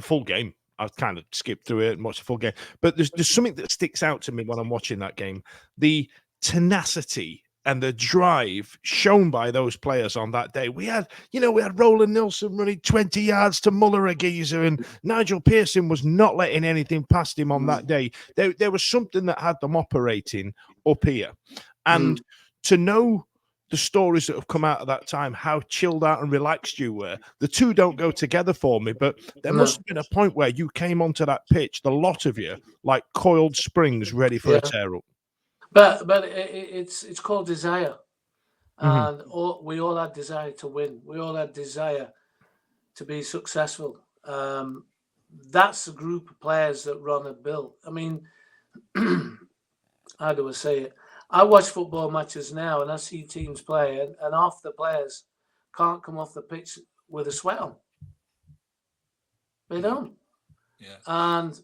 full game. I kind of skipped through it and watched the full game. But there's something that sticks out to me when I'm watching that game. The tenacity and the drive shown by those players on that day. We had Roland Nilsson running 20 yards to Muller a geezer, and Nigel Pearson was not letting anything past him on that day. There was something that had them operating up here. And to know the stories that have come out of that time, how chilled out and relaxed you were, the two don't go together for me, but there must have been a point where you came onto that pitch, the lot of you, like coiled springs ready for a tear up. But it's called desire, and we all had desire to win. We all had desire to be successful. that's the group of players that Ron had built. I mean, how do I say it? I watch football matches now and I see teams play, and half the players can't come off the pitch with a sweat on. They don't. Yeah. And,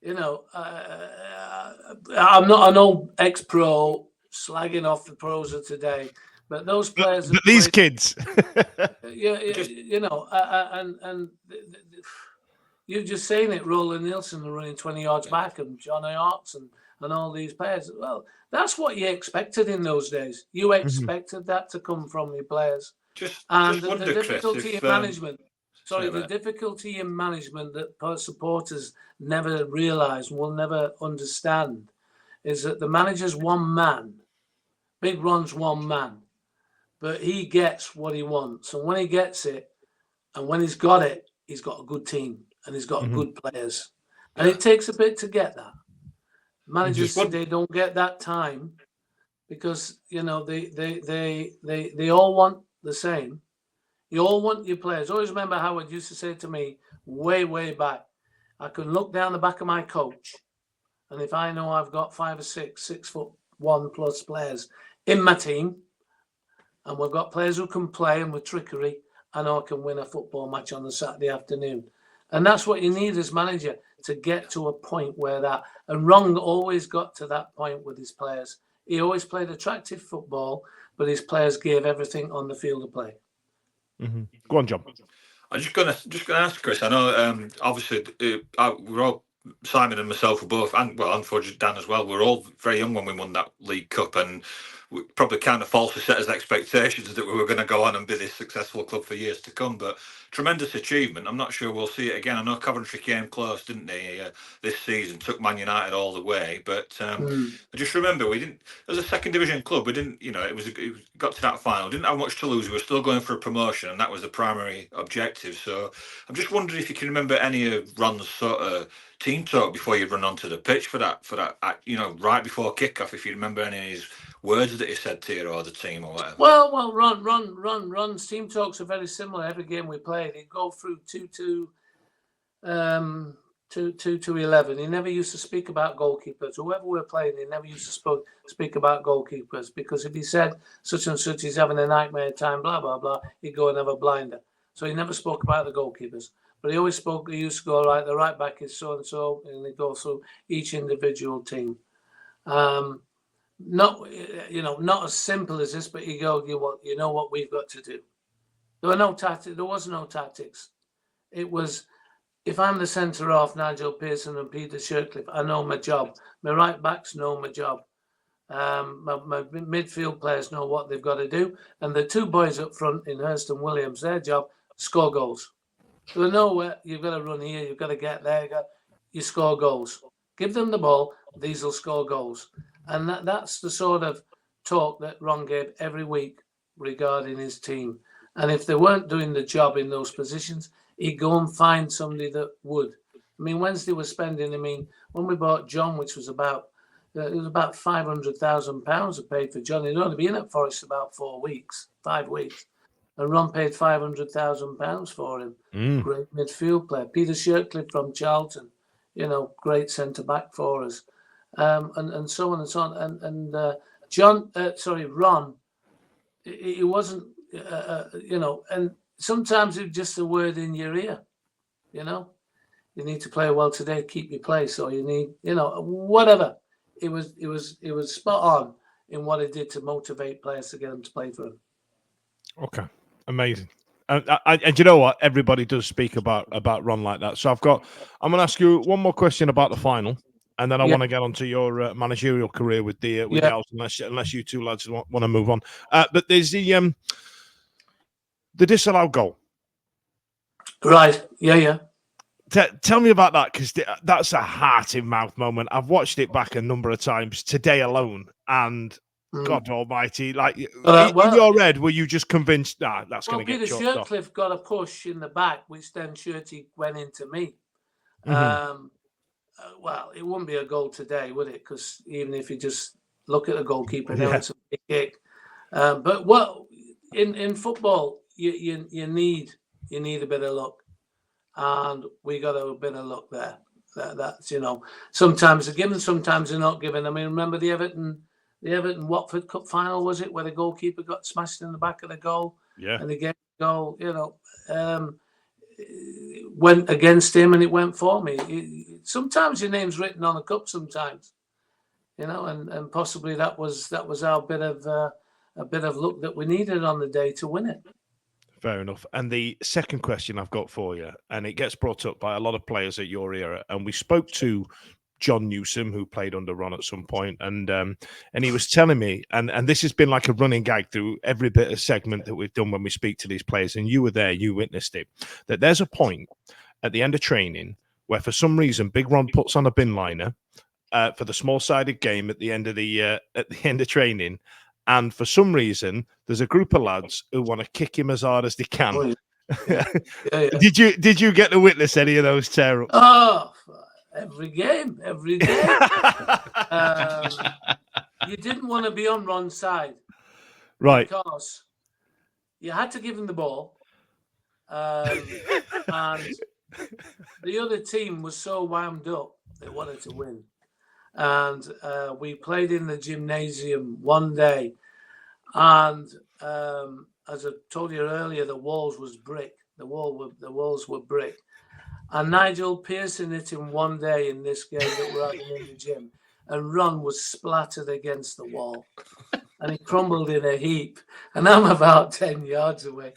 you know, I'm not an old ex-pro slagging off the pros of today, but those players... But these kids... yeah, you know, and you're just saying it, Roland Nielsen running 20 yards back and John Hart's and all these players. Well, that's what you expected in those days. You expected that to come from your players. The difficulty in management. Sorry, the difficulty in management that supporters never realise and will never understand is that the manager's one man. Big Ron's one man. But he gets what he wants. And when he gets it, and when he's got it, he's got a good team and he's got good players. And it takes a bit to get that. Managers today don't get that time because, you know, they all want the same. You all want your players. Always remember Howard used to say to me way back, I can look down the back of my coach, and if I know I've got 5 or 6'1" players in my team, and we've got players who can play and with trickery, I know I can win a football match on a Saturday afternoon. And that's what you need as manager, to get to a point where that, and Ron always got to that point with his players. He always played attractive football, but his players gave everything on the field of play. Mm-hmm. Go on, John. I'm just gonna ask Chris. I know, obviously, we're all, Simon and myself were both, and Fudge, Dan as well. We're all very young when we won that League Cup, and we probably kind of falsely set as expectations that we were going to go on and be this successful club for years to come. But tremendous achievement. I'm not sure we'll see it again. I know Coventry came close, didn't they, this season? Took Man United all the way. But I just remember we didn't, as a second division club, we didn't, you know, it got to that final. Didn't have much to lose. We were still going for a promotion, and that was the primary objective. So I'm just wondering if you can remember any of Ron's sort of team talk before you run onto the pitch for that, you know, right before kickoff, if you remember any of his words that he said to you or the team or whatever. Well, Ron's team talks are very similar. Every game we played, he'd go through 2 to 11. He never used to speak about goalkeepers. Whoever we're playing, he never used to speak about goalkeepers, because if he said such and such is having a nightmare time, blah blah blah, he'd go and have a blinder. So he never spoke about the goalkeepers. But he always spoke. He used to go, right, the right back is so and so, and he'd go through each individual team. Not as simple as this, but you go, you know what we've got to do. There was no tactics. It was, if I'm the centre half, Nigel Pearson and Peter Shirtcliffe, I know my job. My right backs know my job. My midfield players know what they've got to do, and the two boys up front in Hurst and Williams, their job, score goals. They know where you've got to run here, you've got to get there, you score goals. Give them the ball, these will score goals. And that's the sort of talk that Ron gave every week regarding his team. And if they weren't doing the job in those positions, he'd go and find somebody that would. I mean, Wednesday was spending, when we bought John, which was about £500,000 I paid for John. He'd only been at Forest about 5 weeks. And Ron paid £500,000 for him. Great midfield player. Peter Shirtcliffe from Charlton, you know, great centre-back for us. And so on and so on. And Ron, he wasn't, and sometimes it was just a word in your ear, you know. You need to play well today, keep your place, or you need, whatever. It was spot on in what it did to motivate players to get them to play for him. Okay, amazing. And you know what? Everybody does speak about Ron like that. So I'm going to ask you one more question about the final. And then I want to get onto your managerial career with the Owls, unless you two lads want to move on. But there's the disallowed goal. Right. Yeah. Tell me about that, because that's a heart in mouth moment. I've watched it back a number of times today alone, and God Almighty, like in your head, were you just convinced that's going to get Peter chalked off? Shirtcliffe got a push in the back, which then Shirty went into me. Well, it wouldn't be a goal today, would it? Because even if you just look at the goalkeeper, it's a big kick. But in football, you need a bit of luck. and we got a bit of luck there. That's, you know, sometimes they're given, sometimes they're not given. I mean, remember the Everton Watford Cup final, was it, where the goalkeeper got smashed in the back of the goal? Yeah. And the game goal, you know, went against him and it went for me. Sometimes your name's written on a cup, sometimes, you know, and possibly that was our bit of luck that we needed on the day to win it. Fair enough. And the second question I've got for you, and it gets brought up by a lot of players at your era, and we spoke to Jon Newsom, who played under Ron at some point, and he was telling me, and this has been like a running gag through every bit of segment that we've done when we speak to these players, and you were there, you witnessed it, that there's a point at the end of training where for some reason Big Ron puts on a bin liner for the small-sided game at the end of training. And for some reason, there's a group of lads who want to kick him as hard as they can. Oh, yeah. Yeah. Did you get to witness any of those tear-ups? Oh, every game. You didn't want to be on Ron's side, Right? Because you had to give him the ball, and the other team was so wound up they wanted to win. And we played in the gymnasium one day, and as I told you earlier, the walls was brick. The walls were brick. And Nigel Pearson hit him one day in this game that we're having in the gym, and Ron was splattered against the wall, and he crumbled in a heap. And I'm about 10 yards away,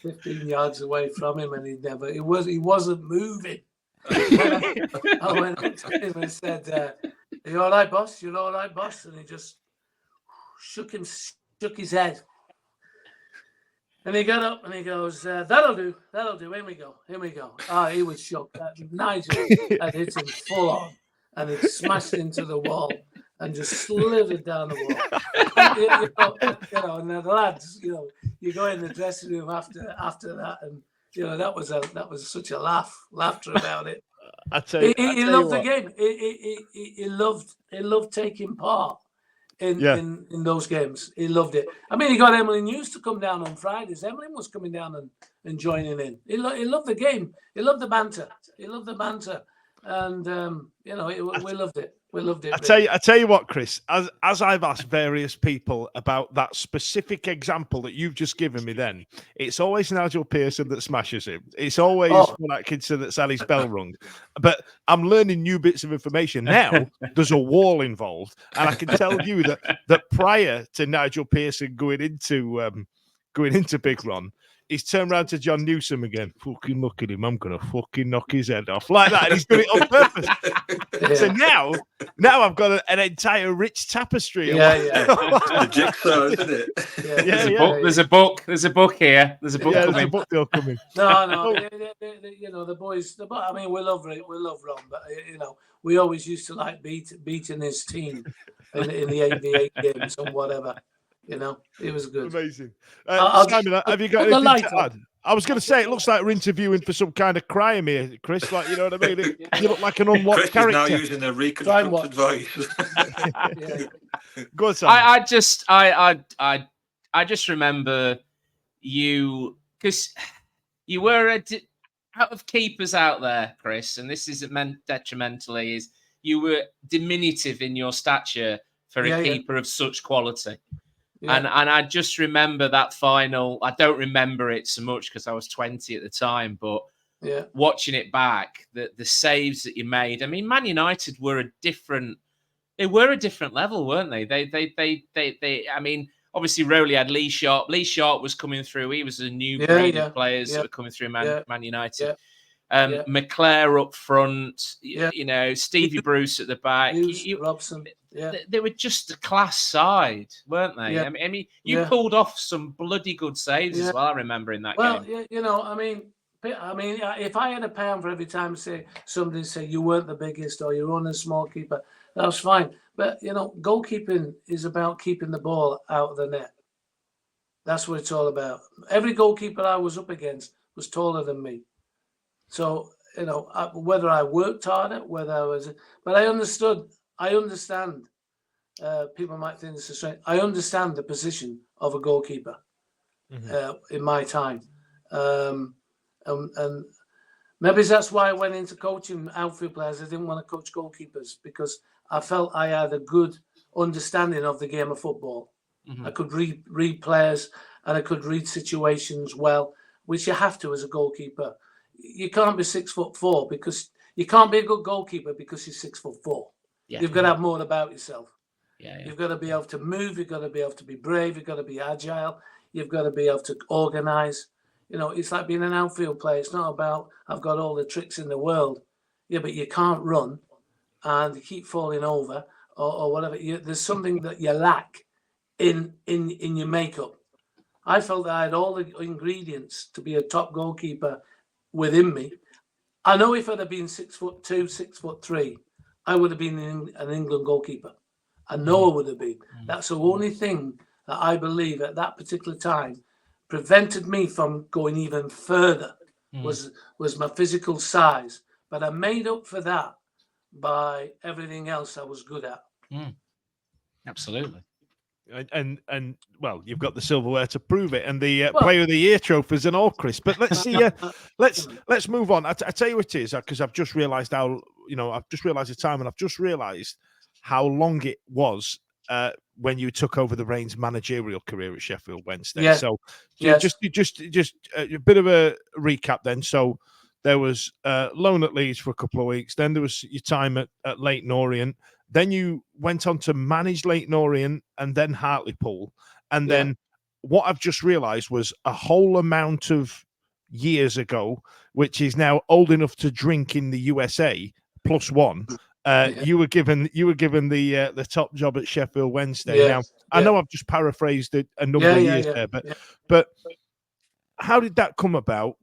15 yards away from him, and he wasn't moving. I went up to him and said, "Are you all right, boss? You're all right, boss?" And he just shook his head. And he got up and he goes, that'll do. Here we go. Oh, he was shocked. Nigel had hit him full on, and he smashed into the wall and just slithered down the wall. And the lads, you go in the dressing room after that, and that was such a laughter about it. He loved the game. He loved taking part in those games. He loved it. I mean, he got Emily News to come down on Fridays. Emily was coming down and joining in. He loved the game. He loved the banter. And we loved it. We loved it. I tell you what, Chris, as I've asked various people about that specific example that you've just given me, then it's always Nigel Pearson that smashes him. It's always Atkinson that's had his bell rung. But I'm learning new bits of information now. There's a wall involved, and I can tell you that prior to Nigel Pearson going into Big Ron, he's turned around to Jon Newsom again. Fucking look at him. I'm going to fucking knock his head off. Like that. And he's doing it on purpose. Yeah. So now I've got an entire rich tapestry. The jigsaw, isn't it? There's a book. There's a book here. There's a book coming. There's a book deal coming. No. The boys. I mean, we love Ron, but we always used to like beating his team in the 8v8 games and whatever. It was good. Amazing. Simon, have you got anything to add? I was going to say, it looks like we're interviewing for some kind of crime here, Chris. Like, you know what I mean? You look like an unlocked Chris character. Chris is now using a reconstructed voice. Go on, Simon. I just remember you, because you were out of keepers out there, Chris, and this isn't meant detrimentally, is you were diminutive in your stature for a keeper of such quality. Yeah. And I just remember that final. I don't remember it so much because I was 20 at the time, but watching it back, the saves that you made. I mean, Man United were a different level, weren't they? They I mean, obviously Rowley had Lee Sharp. Lee Sharp was coming through. He was a new breed of players that were coming through Man United. Yeah. McClare up front, Stevie Bruce at the back. Robson. Yeah. They were just a class side, weren't they? Yeah. I mean, you pulled off some bloody good saves as well. I remember in that game. Well, I mean, if I had £1 for every time somebody say you weren't the biggest or you're on a small keeper, that was fine. But goalkeeping is about keeping the ball out of the net. That's what it's all about. Every goalkeeper I was up against was taller than me. So whether I worked harder, but I understand. People might think this is strange. I understand the position of a goalkeeper in my time, and Maybe that's why I went into coaching outfield players. I didn't want to coach goalkeepers because I felt I had a good understanding of the game of football. I could read players and I could read situations well, which you have to as a goalkeeper. You can't be 6'4" because you can't be a good goalkeeper because you're 6'4". Yeah. You've got to have more about yourself. Yeah. You've got to be able to move. You've got to be able to be brave. You've got to be agile. You've got to be able to organise. You know, it's like being an outfield player. It's not about I've got all the tricks in the world. Yeah, but you can't run and you keep falling over or whatever. There's something that you lack in your makeup. I felt that I had all the ingredients to be a top goalkeeper within me. I know if I'd have been 6'2", 6'3", I would have been an England goalkeeper. I know I would have been. That's the only thing that I believe at that particular time prevented me from going even further was my physical size. But I made up for that by everything else I was good at. Absolutely. And well, you've got the silverware to prove it, and the Player of the Year trophies and all, Chris. But let's see. Let's move on. I tell you what it is, because I've just realised I've just realised the time, and I've just realised how long it was when you took over the Reigns managerial career at Sheffield Wednesday. Yeah. So Yes. just a bit of a recap then. So there was loan at Leeds for a couple of weeks. Then there was your time at Leyton Orient. Then you went on to manage Leyton Orient and then Hartlepool. And then what I've just realised was a whole amount of years ago, which is now old enough to drink in the USA, +1. You were given the top job at Sheffield Wednesday. Yes, Now I know I've just paraphrased it a number of years there, but how did that come about?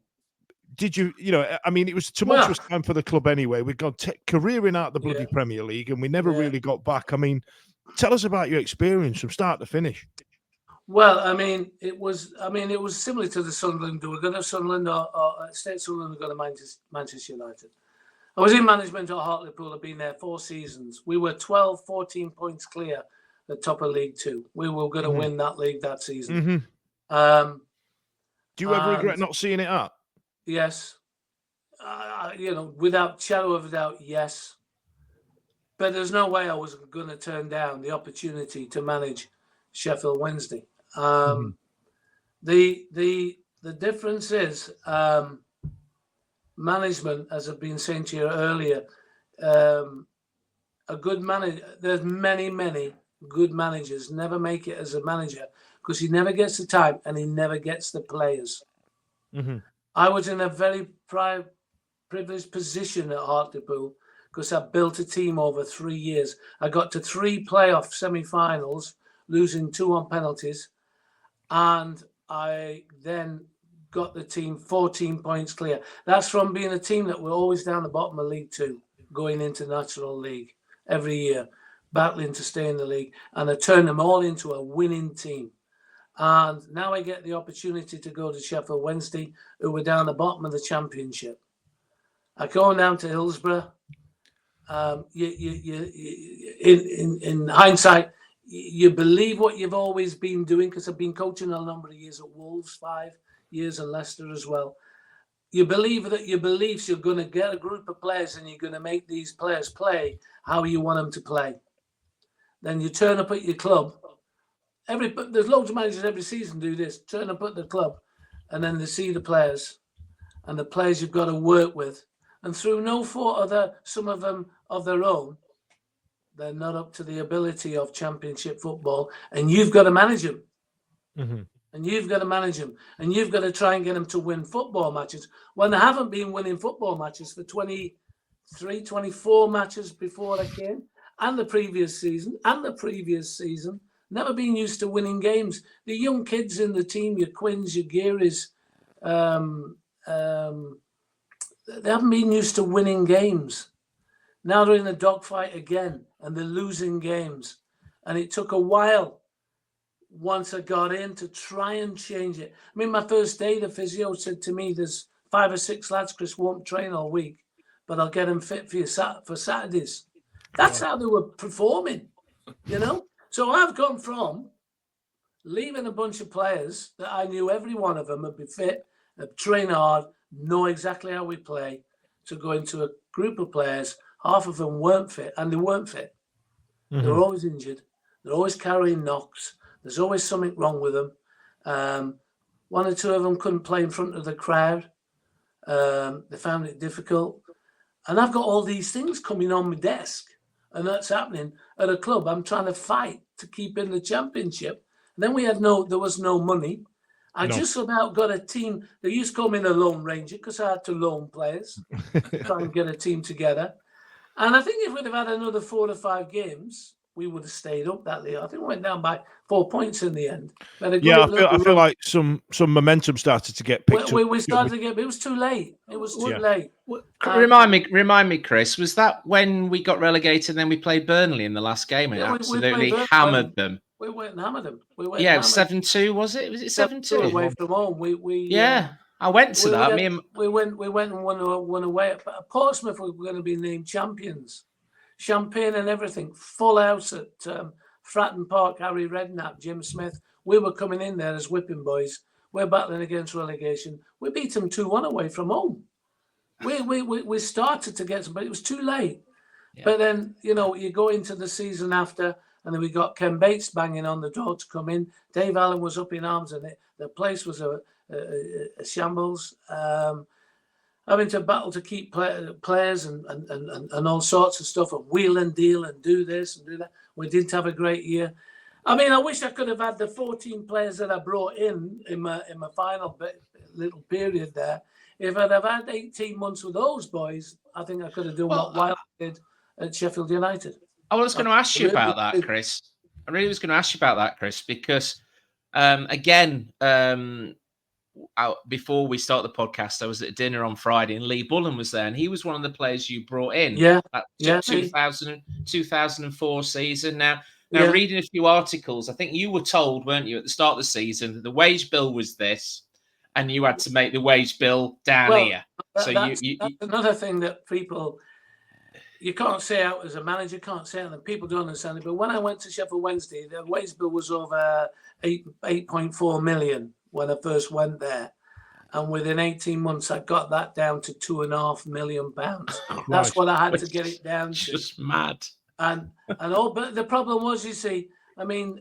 Did you I mean, it was a tumultuous time for the club anyway. We'd gone careering out the bloody Premier League and we never really got back. I mean, tell us about your experience from start to finish. Well, I mean, it was similar to the Sunderland. Do we go to Sunderland or State Sunderland or go to Manchester United? I was in management at Hartlepool. I've been there 4 seasons. We were 12, 14 points clear the top of League Two. We were going to win that league that season. Do you ever regret not seeing it up? Yes. Without shadow of a doubt, yes. But there's no way I was going to turn down the opportunity to manage Sheffield Wednesday. The difference is management, as I've been saying to you earlier, a good manager. There's many good managers never make it as a manager because he never gets the time and he never gets the players. I was in a very privileged position at Hartlepool because I built a team over 3 years. I got to 3 playoff semi-finals, losing 2 on penalties, and I then got the team 14 points clear. That's from being a team that were always down the bottom of League Two, going into National League every year, battling to stay in the league, and I turned them all into a winning team. And now I get the opportunity to go to Sheffield Wednesday, who were down the bottom of the Championship. I go down to Hillsborough. In hindsight, you believe what you've always been doing, because I've been coaching a number of years at Wolves, 5 years, and Leicester as well. You believe that your beliefs, you're going to get a group of players and you're going to make these players play how you want them to play. Then you turn up at your club. There's loads of managers every season do this. Turn up at the club, and then they see the players, and the players you've got to work with. And through no fault of some of them of their own, they're not up to the ability of Championship football, and you've got to manage them. And you've got to manage them, and you've got to try and get them to win football matches when they haven't been winning football matches for 23, 24 matches before I came, and the previous season, never been used to winning games. The young kids in the team, your Quinns, your Gearys, they haven't been used to winning games. Now they're in a dogfight again, and they're losing games. And it took a while, once I got in, to try and change it. I mean, my first day, the physio said to me, there's 5 or 6 lads, Chris, won't train all week, but I'll get them fit for you for Saturdays. That's how they were performing, So I've gone from leaving a bunch of players that I knew every one of them would be fit, train hard, know exactly how we play, to go into a group of players. Half of them weren't fit, and they weren't fit. Mm-hmm. They're always injured. They're always carrying knocks. There's always something wrong with them. One or two of them couldn't play in front of the crowd. They found it difficult. And I've got all these things coming on my desk, and that's happening at a club. I'm trying to fight to keep in the championship. And then there was no money. I just about got a team. They used to call me the Lone Ranger because I had to loan players, try and get a team together. And I think if we'd have had another 4 or 5 games, we would have stayed up that year. I think we went down by 4 points in the end. I feel like some momentum started to get picked up. We started to get, but it was too late. It was too late. Remind me, Chris. Was that when we got relegated? And then we played Burnley in the last game and absolutely hammered them. We went and hammered them. 7-2 was it? Was it 7-2 away from home? I went to that. We went and won away. At Portsmouth, we were going to be named champions. Champagne and everything, full house at Fratton Park. Harry Redknapp, Jim Smith. We were coming in there as whipping boys. We're battling against relegation. We beat them 2-1 away from home. We started to get some, but it was too late. Yeah. But then you go into the season after, and then we got Ken Bates banging on the door to come in. Dave Allen was up in arms, and the place was a shambles. Having to battle to keep players and all sorts of stuff, and wheel and deal and do this and do that. We didn't have a great year. I mean, I wish I could have had the 14 players that I brought in my final little period there. If I'd have had 18 months with those boys, I think I could have done what Wilde did at Sheffield United. I was going to ask you about that, Chris. I really was going to ask you about that, Chris, because before we start the podcast, I was at dinner on Friday and Lee Bullen was there, and he was one of the players you brought in. 2004 season. Now, reading a few articles, I think you were told, weren't you, at the start of the season, that the wage bill was this, and you had to make the wage bill down here. So that's another thing that people, you can't say out as a manager, can't say out, and people don't understand it. But when I went to Sheffield Wednesday, the wage bill was over 8.4 million. When I first went there, and within 18 months, I got that down to £2.5 million. That's what I had to get it down to. Just mad. And all, but the problem was, you see, I mean,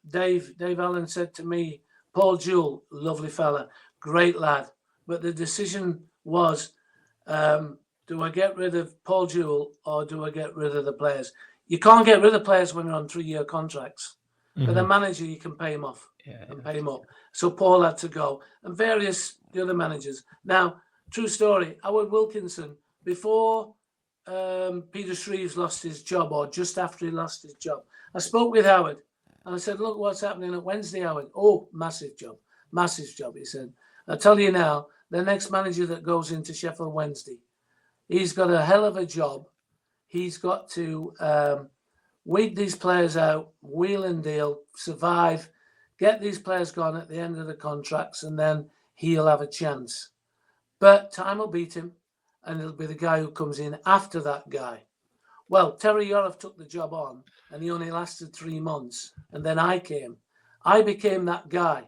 Dave Allen said to me, Paul Jewell, lovely fella, great lad, but the decision was, do I get rid of Paul Jewell or do I get rid of the players? You can't get rid of players when you're on 3-year contracts. Mm-hmm. But the manager, you can pay him off and pay him up. So Paul had to go, and various the other managers. Now, true story, Howard Wilkinson, before Peter Shreves lost his job, or just after he lost his job, I spoke with Howard, and I said, look what's happening at Wednesday, Howard. Oh, massive job, he said. I tell you now, the next manager that goes into Sheffield Wednesday, he's got a hell of a job. He's got to weed these players out, wheel and deal, survive, get these players gone at the end of the contracts, and then he'll have a chance. But time will beat him, and it'll be the guy who comes in after that guy. Well, Terry Yorav took the job on, and he only lasted 3 months, and then I came. I became that guy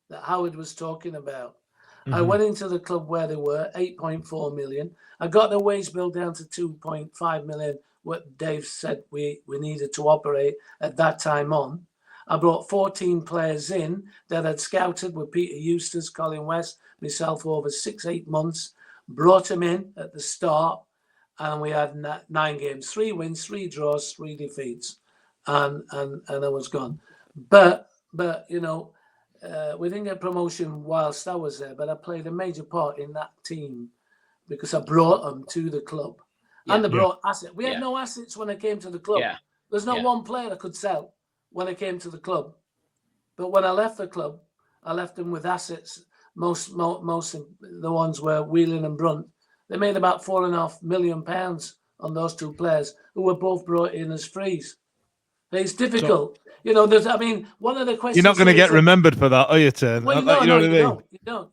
that Howard was talking about. Mm-hmm. I went into the club where they were, 8.4 million. I got the wage bill down to 2.5 million, what Dave said we needed to operate at that time on. I brought 14 players in that I'd scouted with Peter Eustace, Colin West, myself over 6-8 months, brought them in at the start, and we had 9 games, 3 wins, 3 draws, 3 defeats, and I was gone. But we didn't get promotion whilst I was there, but I played a major part in that team because I brought them to the club. And they brought assets. We had no assets when I came to the club. Yeah. There's not one player I could sell when I came to the club. But when I left the club, I left them with assets. Most of the ones were Whelan and Brunt. They made about £4.5 million on those 2 players who were both brought in as frees. It's difficult. One of the questions... You're not going to get remembered for that, are you, Tim? Well, you don't.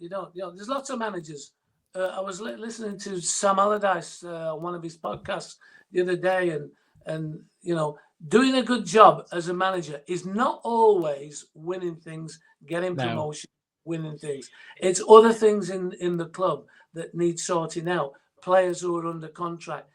There's lots of managers. I was listening to Sam Allardyce on one of his podcasts the other day, and doing a good job as a manager is not always winning things, getting promotion, winning things. It's other things in the club that need sorting out. players who are under contract,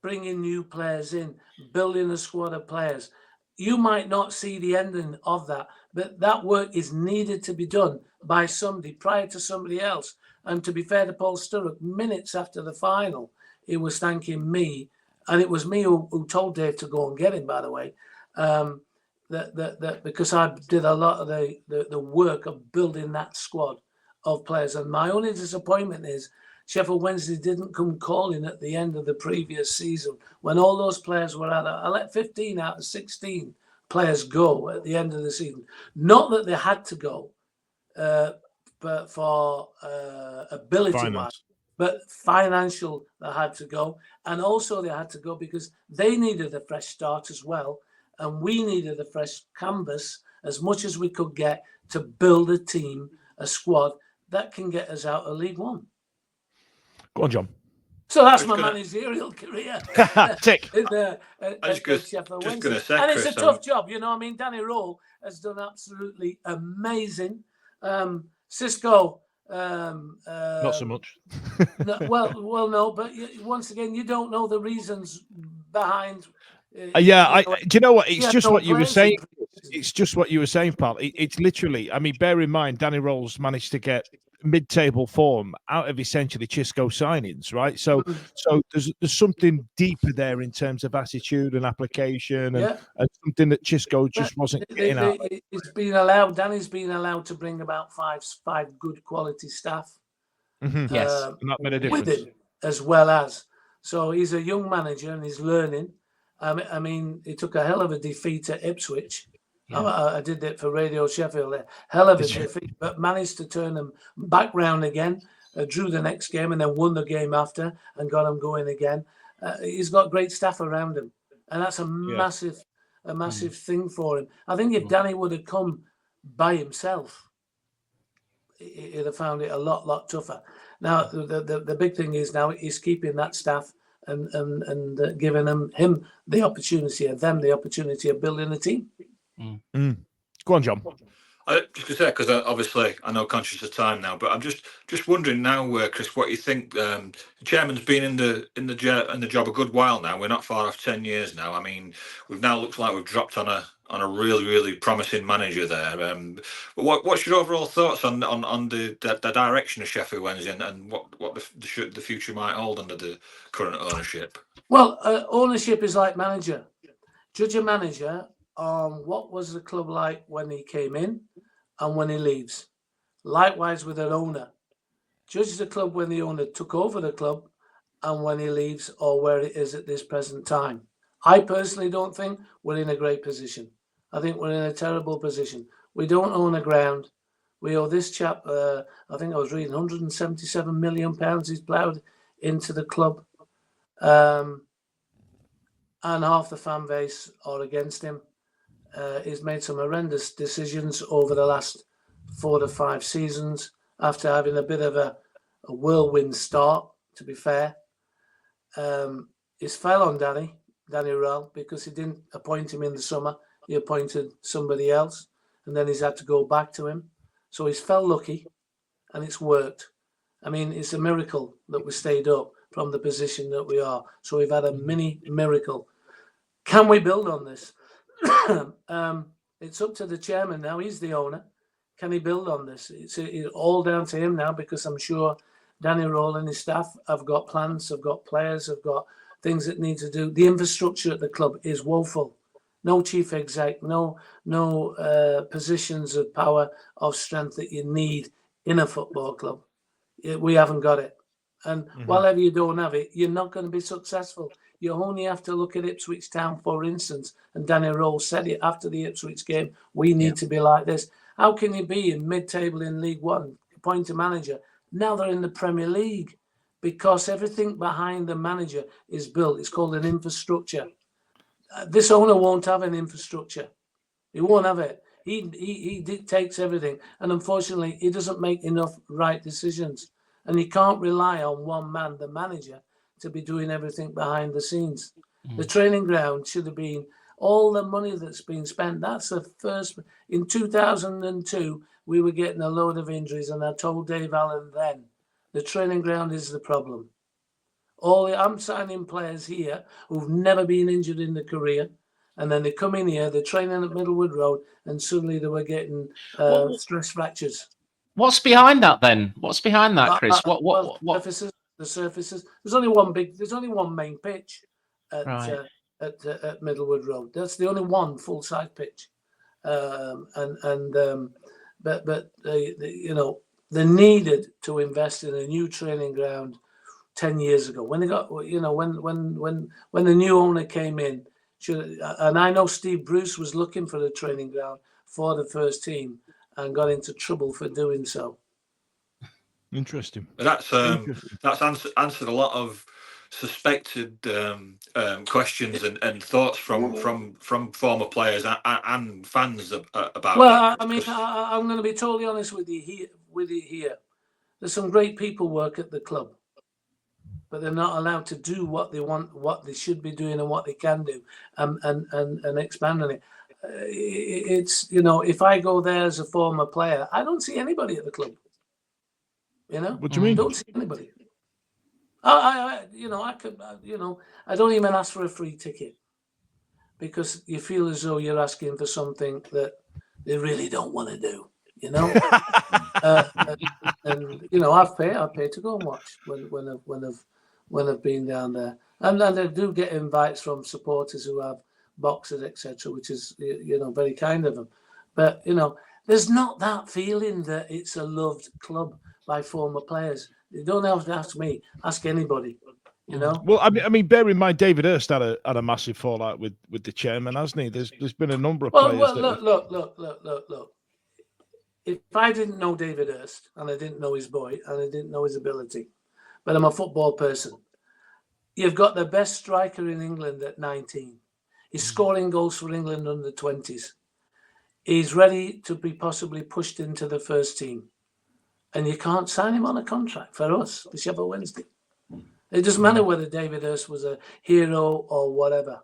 bringing new players in, building a squad of players. You might not see the ending of that, but that work is needed to be done by somebody prior to somebody else. And to be fair to Paul Sturrock, minutes after the final, he was thanking me, and it was me who told Dave to go and get him, by the way, that because I did a lot of the work of building that squad of players. And my only disappointment is Sheffield Wednesday didn't come calling at the end of the previous season when all those players were out. I let 15 out of 16 players go at the end of the season. Not that they had to go, but for ability-wise, but financial, they had to go. And also they had to go because they needed a fresh start as well. And we needed a fresh canvas as much as we could get to build a team, a squad that can get us out of League One. Go on, John. So that's my managerial career. Tick. At Sheffield Wednesday. And it's a tough job, you know. I mean, Danny Roll has done absolutely amazing. Cisco. Not so much. No, but once again, you don't know the reasons behind. Do you know what? It's just what you were saying. It's just what you were saying, pal. It's literally. I mean, bear in mind, Danny Rolls managed to get mid-table form out of essentially Chisco signings, right? So there's something deeper there in terms of attitude and application, and something that Chisco just wasn't getting out. Danny's been allowed to bring about five good quality staff. Mm-hmm. Yes, and that made a difference. With him, as well as. So he's a young manager and he's learning. I mean, he took a hell of a defeat at Ipswich. Yeah. I did it for Radio Sheffield. Hell of a defeat, but managed to turn them back round again. Drew the next game and then won the game after and got them going again. He's got great staff around him, and that's a massive thing for him. I think if Danny would have come by himself, he'd have found it a lot tougher. Now the big thing is now he's keeping that staff and giving him the opportunity and them the opportunity of building a team. Go on, John. Just to say, because obviously I know conscious of time now, but I'm just wondering now, Chris, what you think. The chairman's been in the job a good while now. We're not far off 10 years now. I mean, we've now looks like we've dropped on a really promising manager there. But what's your overall thoughts on the direction of Sheffield Wednesday and what the future might hold under the current ownership? Well, ownership is like manager. Judge a manager on what was the club like when he came in and when he leaves. Likewise with an owner. Judge the club when the owner took over the club and when he leaves or where it is at this present time. I personally don't think we're in a great position. I think we're in a terrible position. We don't own a ground. We owe this chap, I think I was reading, £177 million he's ploughed into the club. And half the fan base are against him. He's made some horrendous decisions over the last 4 to 5 seasons after having a bit of a whirlwind start, to be fair. He's fell on Danny Rowell, because he didn't appoint him in the summer. He appointed somebody else, and then he's had to go back to him. So he's fell lucky, and it's worked. I mean, it's a miracle that we stayed up from the position that we are. So we've had a mini miracle. Can we build on this? It's up to the chairman now. He's the owner. Can he build on this? It's all down to him now, because I'm sure Danny Roll and his staff have got plans, have got players, have got things that need to do. The infrastructure at the club is woeful. No chief exec, no positions of power, of strength that you need in a football club. We haven't got it. And whatever you don't have it, you're not going to be successful. You only have to look at Ipswich Town, for instance, and Danny Roll said it after the Ipswich game, we need to be like this. How can you be in mid-table in League One, appoint a manager? Now they're in the Premier League, because everything behind the manager is built. It's called an infrastructure. This owner won't have an infrastructure. He won't have it. He dictates everything. And unfortunately, he doesn't make enough right decisions. And you can't rely on one man, the manager, to be doing everything behind the scenes. The training ground should have been all the money that's been spent. That's the first. In 2002, we were getting a load of injuries, and I told Dave Allen then, the training ground is the problem. I'm signing players here who've never been injured in their career, and then they come in here, they're training at Middlewood Road, and suddenly they were getting stress fractures. What's behind that then? What's behind that, Chris? Well, the surfaces. There's only one main pitch at Middlewood Road. That's the only one full size pitch, but they needed to invest in a new training ground 10 years ago when they got when the new owner came in. And I know Steve Bruce was looking for a training ground for the first team and got into trouble for doing so. Interesting. That's answered a lot of suspected questions and thoughts from former players and fans about. Well, I mean, I'm going to be totally honest with you here. There's some great people work at the club, but they're not allowed to do what they want, what they should be doing, and what they can do, and expand on it. It's if I go there as a former player, I don't see anybody at the club. What do you mean? Don't see anybody. I don't even ask for a free ticket because you feel as though you're asking for something that they really don't want to do. I've paid to go and watch when I've been down there, and then they do get invites from supporters who have boxes, etc., which is very kind of them. But there's not that feeling that it's a loved club by former players. You don't have to ask me. Ask anybody. Well, I mean, bear in mind, David Hurst had a massive fallout with the chairman, hasn't he? There's been a number of players. Look. If I didn't know David Hurst and I didn't know his boy and I didn't know his ability, but I'm a football person, you've got the best striker in England at 19. He's scoring goals for England under 20s. He's ready to be possibly pushed into the first team. And you can't sign him on a contract for us, for Sheffield Wednesday. It doesn't matter whether David Hurst was a hero or whatever.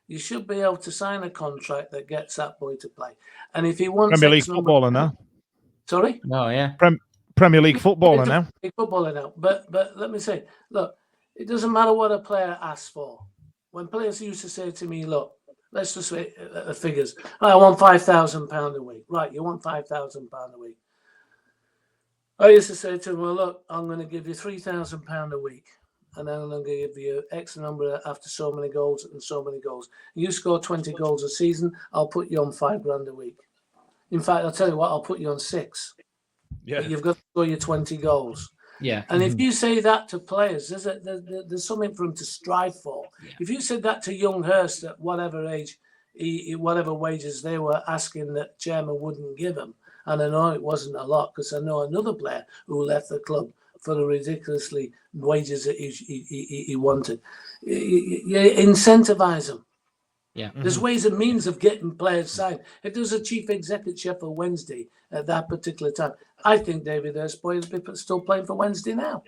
You should be able to sign a contract that gets that boy to play. And if he wants Premier League footballer now. Sorry? Oh, yeah. Premier League footballer now. Footballer now. But let me say, look, it doesn't matter what a player asks for. When players used to say to me, look, let's just say the figures. I want £5,000 a week. Right, you want £5,000 a week. I used to say to him, well, look, I'm going to give you £3,000 a week. And then I'm going to give you X number after so many goals and so many goals. You score 20 goals a season, I'll put you on £5,000 a week. In fact, I'll tell you what, I'll put you on 6. Yeah. But you've got to score your 20 goals. Yeah. And if you say that to players, there's something for them to strive for. Yeah. If you said that to young Hurst at whatever age, whatever wages they were asking that chairman wouldn't give him, and I know it wasn't a lot because I know another player who left the club for the ridiculously wages that he wanted. You incentivize them. Yeah. There's ways and means of getting players signed. If there was a chief exec at Sheffield Wednesday at that particular time, I think David Hurst would be still playing for Wednesday now.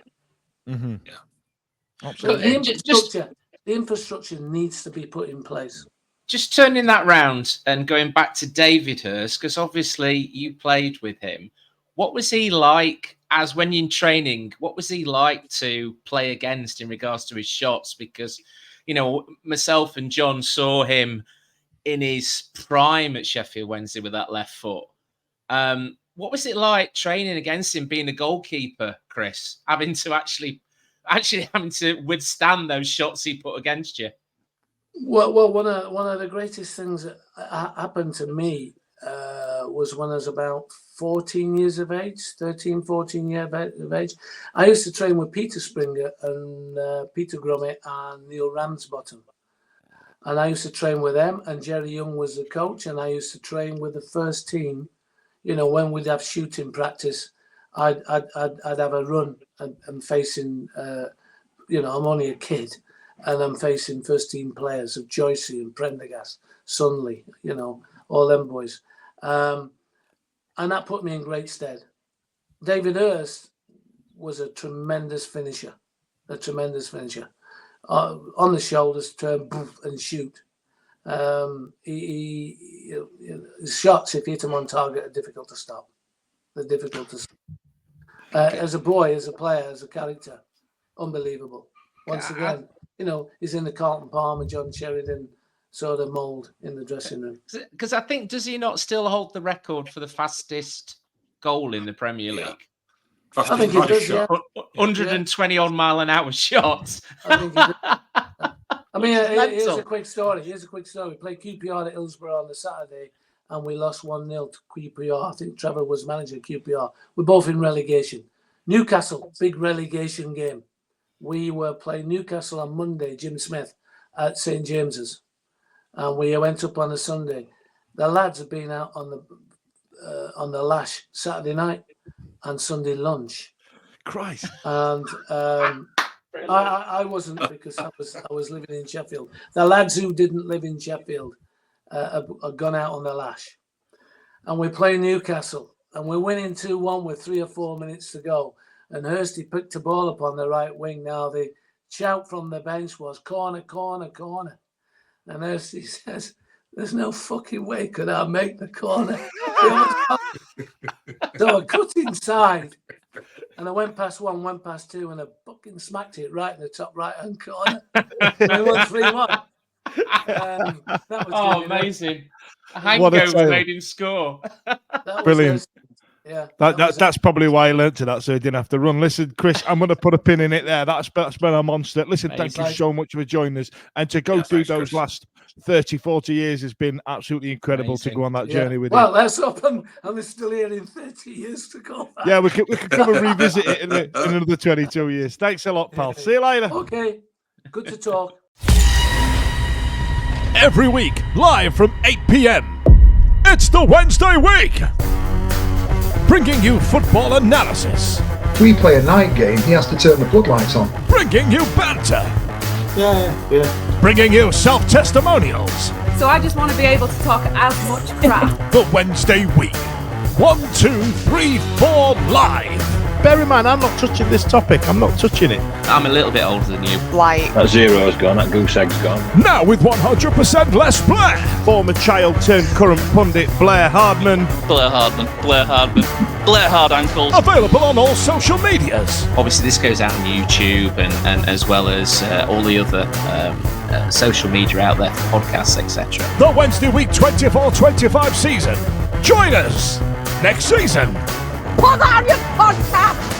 Mm-hmm. Yeah. Absolutely. The infrastructure needs to be put in place. Just turning that round and going back to David Hurst, because obviously you played with him. What was he like as when you're in training? What was he like to play against in regards to his shots? Because, myself and John saw him in his prime at Sheffield Wednesday with that left foot. What was it like training against him, being a goalkeeper, Chris, having to actually having to withstand those shots he put against you? Well, one of the greatest things that happened to me was when I was about 14 years of age, 13, 14 years of age. I used to train with Peter Springer and Peter Grummet and Neil Ramsbottom. And I used to train with them, and Jerry Young was the coach, and I used to train with the first team. When we'd have shooting practice, I'd have a run and facing, I'm only a kid. And I'm facing first team players of Joycey and Prendergast, Sunley, all them boys. And that put me in great stead. David Hurst was a tremendous finisher. On the shoulders, turn and shoot. His shots, if you hit them on target, are difficult to stop. They're difficult to stop. As a boy, as a player, as a character, unbelievable. once again, he's in the Carlton Palmer, John Sheridan sort of mould in the dressing room. Because I think, does he not still hold the record for the fastest goal in the Premier League? I think he does, yeah. 120 odd mile an hour shots. I think he does. I mean, here's a quick story. We played QPR at Hillsborough on the Saturday, and we lost 1-0 to QPR. I think Trevor was manager of QPR. We're both in relegation. Newcastle, big relegation game. We were playing Newcastle on Monday, Jim Smith, at St. James's. And we went up on a Sunday. The lads have been out on the lash Saturday night and Sunday lunch. Christ. And I wasn't, because I was living in Sheffield. The lads who didn't live in Sheffield have gone out on the lash. And we play Newcastle. And we're winning 2-1 with 3 or 4 minutes to go. And Hursty picked a ball up on the right wing. Now the shout from the bench was corner, corner, corner. And Hursty says, there's no fucking way could I make the corner. So I cut inside. And I went past 1, went past 2, and I fucking smacked it right in the top right-hand corner. And we won 3-1. That was amazing. A hangover made him score. Brilliant. Yeah, that's probably why he learnt to that, so he didn't have to run. Listen, Chris, I'm going to put a pin in it there. That's been a monster. Listen, thank you so much for joining us. And to go through those last 30, 40 years has been absolutely incredible to go on that journey with you. Well, let's hope I'm still here in 30 years to go. Yeah, we could come and revisit it in another 22 years. Thanks a lot, pal. See you later. Okay, good to talk. Every week, live from 8 p.m. It's the Wednesday week. Bringing you football analysis. We play a night game, he has to turn the floodlights on. Bringing you banter. Yeah. Bringing you self-testimonials. So I just want to be able to talk as much crap. The Wednesday week. 1, 2, 3, 4 live. Bear in mind, I'm not touching this topic. I'm not touching it. I'm a little bit older than you. Like, That zero's gone, that goose egg's gone. Now with 100% less Blair. Former child turned current pundit Blair Hardman. Blair Hard ankles. Available on all social medias. Obviously, this goes out on YouTube and as well as all the other social media out there for podcasts, etc. The Wednesday week 24-25 season. Join us next season. Put on your podcast.